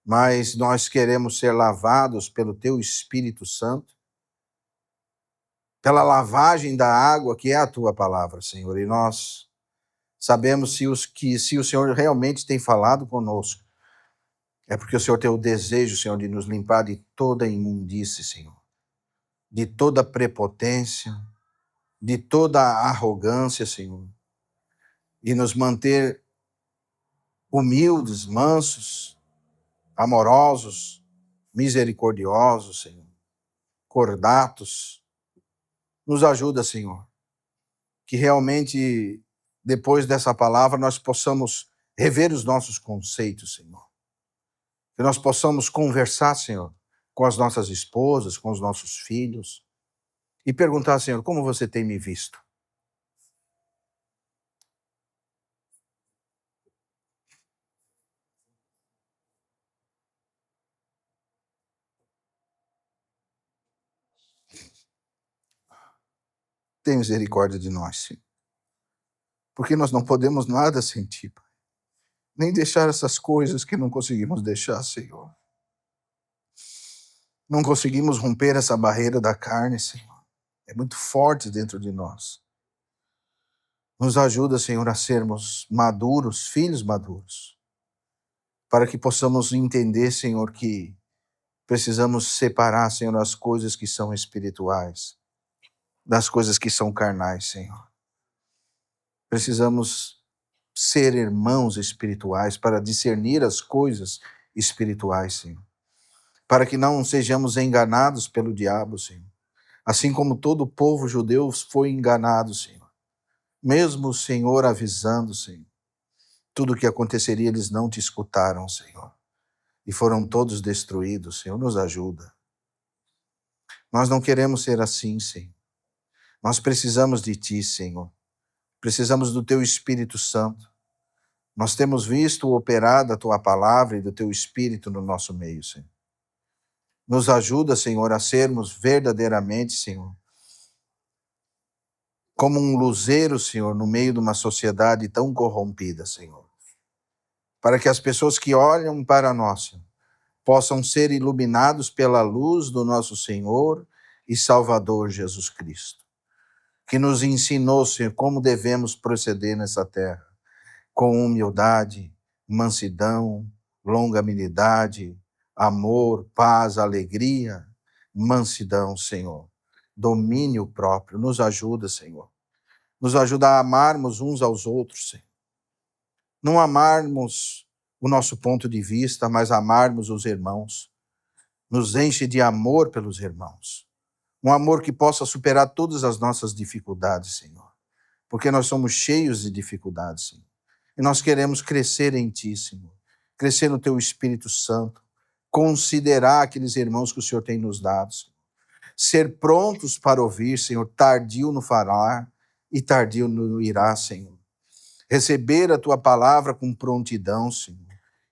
Mas nós queremos ser lavados pelo teu Espírito Santo, pela lavagem da água que é a tua palavra, Senhor. E nós sabemos se o Senhor realmente tem falado conosco, é porque o Senhor tem o desejo, Senhor, de nos limpar de toda imundície, Senhor, de toda prepotência, de toda arrogância, Senhor, e nos manter humildes, mansos, amorosos, misericordiosos, Senhor, cordatos. Nos ajuda, Senhor, que realmente, depois dessa palavra, nós possamos rever os nossos conceitos, Senhor. Que nós possamos conversar, Senhor, com as nossas esposas, com os nossos filhos, e perguntar, Senhor, como você tem me visto? Tem misericórdia de nós, Senhor. Porque nós não podemos nada sem Ti, Pai. Nem deixar essas coisas que não conseguimos deixar, Senhor. Não conseguimos romper essa barreira da carne, Senhor. É muito forte dentro de nós. Nos ajuda, Senhor, a sermos maduros, filhos maduros, para que possamos entender, Senhor, que precisamos separar, Senhor, as coisas que são espirituais das coisas que são carnais, Senhor. Precisamos ser irmãos espirituais para discernir as coisas espirituais, Senhor. para que não sejamos enganados pelo diabo, Senhor. Assim como todo o povo judeu foi enganado, Senhor. Mesmo o Senhor avisando, Senhor, tudo o que aconteceria, eles não te escutaram, Senhor. E foram todos destruídos, Senhor, nos ajuda. Nós não queremos ser assim, Senhor. Nós precisamos de Ti, Senhor. Precisamos do Teu Espírito Santo. Nós temos visto operar da Tua palavra e do Teu Espírito no nosso meio, Senhor. Nos ajuda, Senhor, a sermos verdadeiramente, Senhor, como um luzeiro, Senhor, no meio de uma sociedade tão corrompida, Senhor. Para que as pessoas que olham para nós, Senhor, possam ser iluminados pela luz do nosso Senhor e Salvador Jesus Cristo, que nos ensinou, Senhor, como devemos proceder nessa terra, com humildade, mansidão, longanimidade, amor, paz, alegria, mansidão, Senhor, domínio próprio. Nos ajuda, Senhor. Nos ajuda a amarmos uns aos outros, Senhor. Não amarmos o nosso ponto de vista, mas amarmos os irmãos. Nos enche de amor pelos irmãos. Um amor que possa superar todas as nossas dificuldades, Senhor. Porque nós somos cheios de dificuldades, Senhor. E nós queremos crescer em Ti, Senhor. Crescer no Teu Espírito Santo. Considerar aqueles irmãos que o Senhor tem nos dado, Senhor. Ser prontos para ouvir, Senhor, tardio no falar e tardio no irá, Senhor. Receber a Tua palavra com prontidão, Senhor.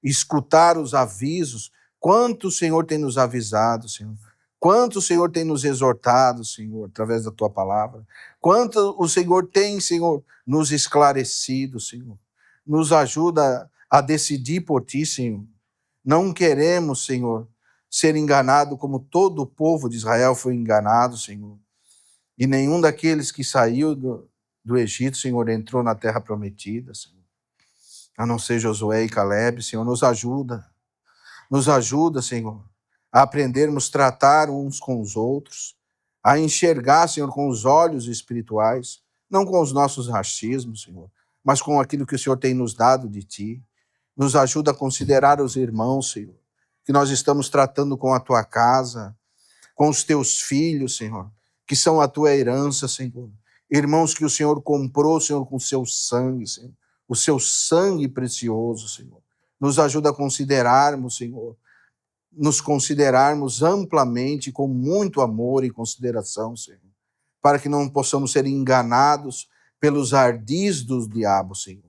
Escutar os avisos. Quanto o Senhor tem nos avisado, Senhor. Quanto o Senhor tem nos exortado, Senhor, através da Tua palavra. Quanto o Senhor tem, Senhor, nos esclarecido, Senhor. Nos ajuda a decidir por Ti, Senhor. Não queremos, Senhor, ser enganado como todo o povo de Israel foi enganado, Senhor. E nenhum daqueles que saiu do Egito, Senhor, entrou na terra prometida, Senhor. A não ser Josué e Caleb, Senhor, nos ajuda. Nos ajuda, Senhor, a aprendermos a tratar uns com os outros, a enxergar, Senhor, com os olhos espirituais, não com os nossos achismos, Senhor, mas com aquilo que o Senhor tem nos dado de Ti. Nos ajuda a considerar os irmãos, Senhor, que nós estamos tratando com a Tua casa, com os Teus filhos, Senhor, que são a Tua herança, Senhor. Irmãos que o Senhor comprou, Senhor, com o Seu sangue, Senhor, o Seu sangue precioso, Senhor. Nos ajuda a considerarmos, Senhor, nos considerarmos amplamente, com muito amor e consideração, Senhor, para que não possamos ser enganados pelos ardis do diabo, Senhor.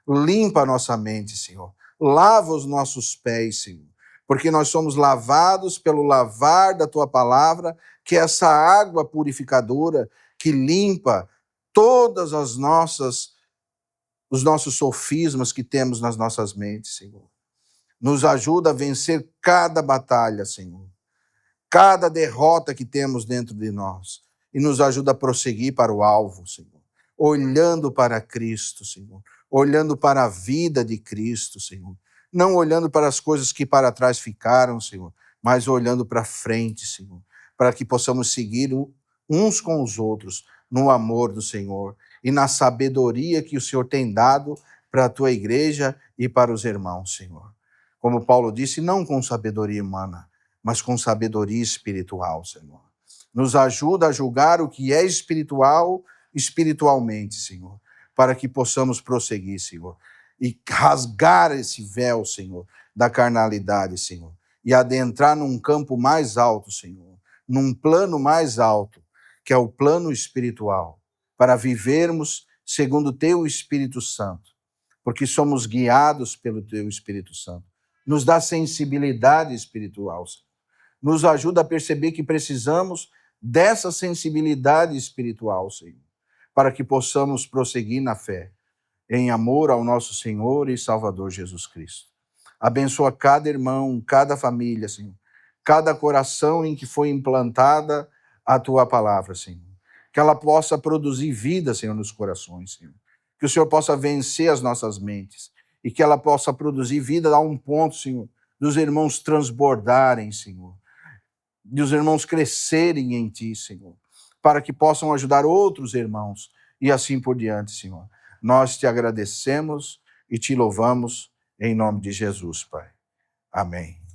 Limpa a nossa mente, Senhor. Lava os nossos pés, Senhor. Porque nós somos lavados pelo lavar da Tua palavra, que é essa água purificadora que limpa todas os nossos sofismas que temos nas nossas mentes, Senhor. Nos ajuda a vencer cada batalha, Senhor. Cada derrota que temos dentro de nós. E nos ajuda a prosseguir para o alvo, Senhor. Olhando para Cristo, Senhor. Olhando para a vida de Cristo, Senhor. Não olhando para as coisas que para trás ficaram, Senhor, mas olhando para frente, Senhor, para que possamos seguir uns com os outros no amor do Senhor e na sabedoria que o Senhor tem dado para a Tua igreja e para os irmãos, Senhor. Como Paulo disse, não com sabedoria humana, mas com sabedoria espiritual, Senhor. Nos ajuda a julgar o que é espiritual, espiritualmente, Senhor, para que possamos prosseguir, Senhor, e rasgar esse véu, Senhor, da carnalidade, Senhor, e adentrar num campo mais alto, Senhor, num plano mais alto, que é o plano espiritual, para vivermos segundo o Teu Espírito Santo, porque somos guiados pelo Teu Espírito Santo. Nos dá sensibilidade espiritual, Senhor. Nos ajuda a perceber que precisamos dessa sensibilidade espiritual, Senhor, para que possamos prosseguir na fé, em amor ao nosso Senhor e Salvador Jesus Cristo. Abençoa cada irmão, cada família, Senhor, cada coração em que foi implantada a Tua palavra, Senhor. Que ela possa produzir vida, Senhor, nos corações, Senhor. Que o Senhor possa vencer as nossas mentes e que ela possa produzir vida a um ponto, Senhor, dos irmãos transbordarem, Senhor, dos irmãos crescerem em Ti, Senhor, para que possam ajudar outros irmãos e assim por diante, Senhor. Nós Te agradecemos e Te louvamos em nome de Jesus, Pai. Amém.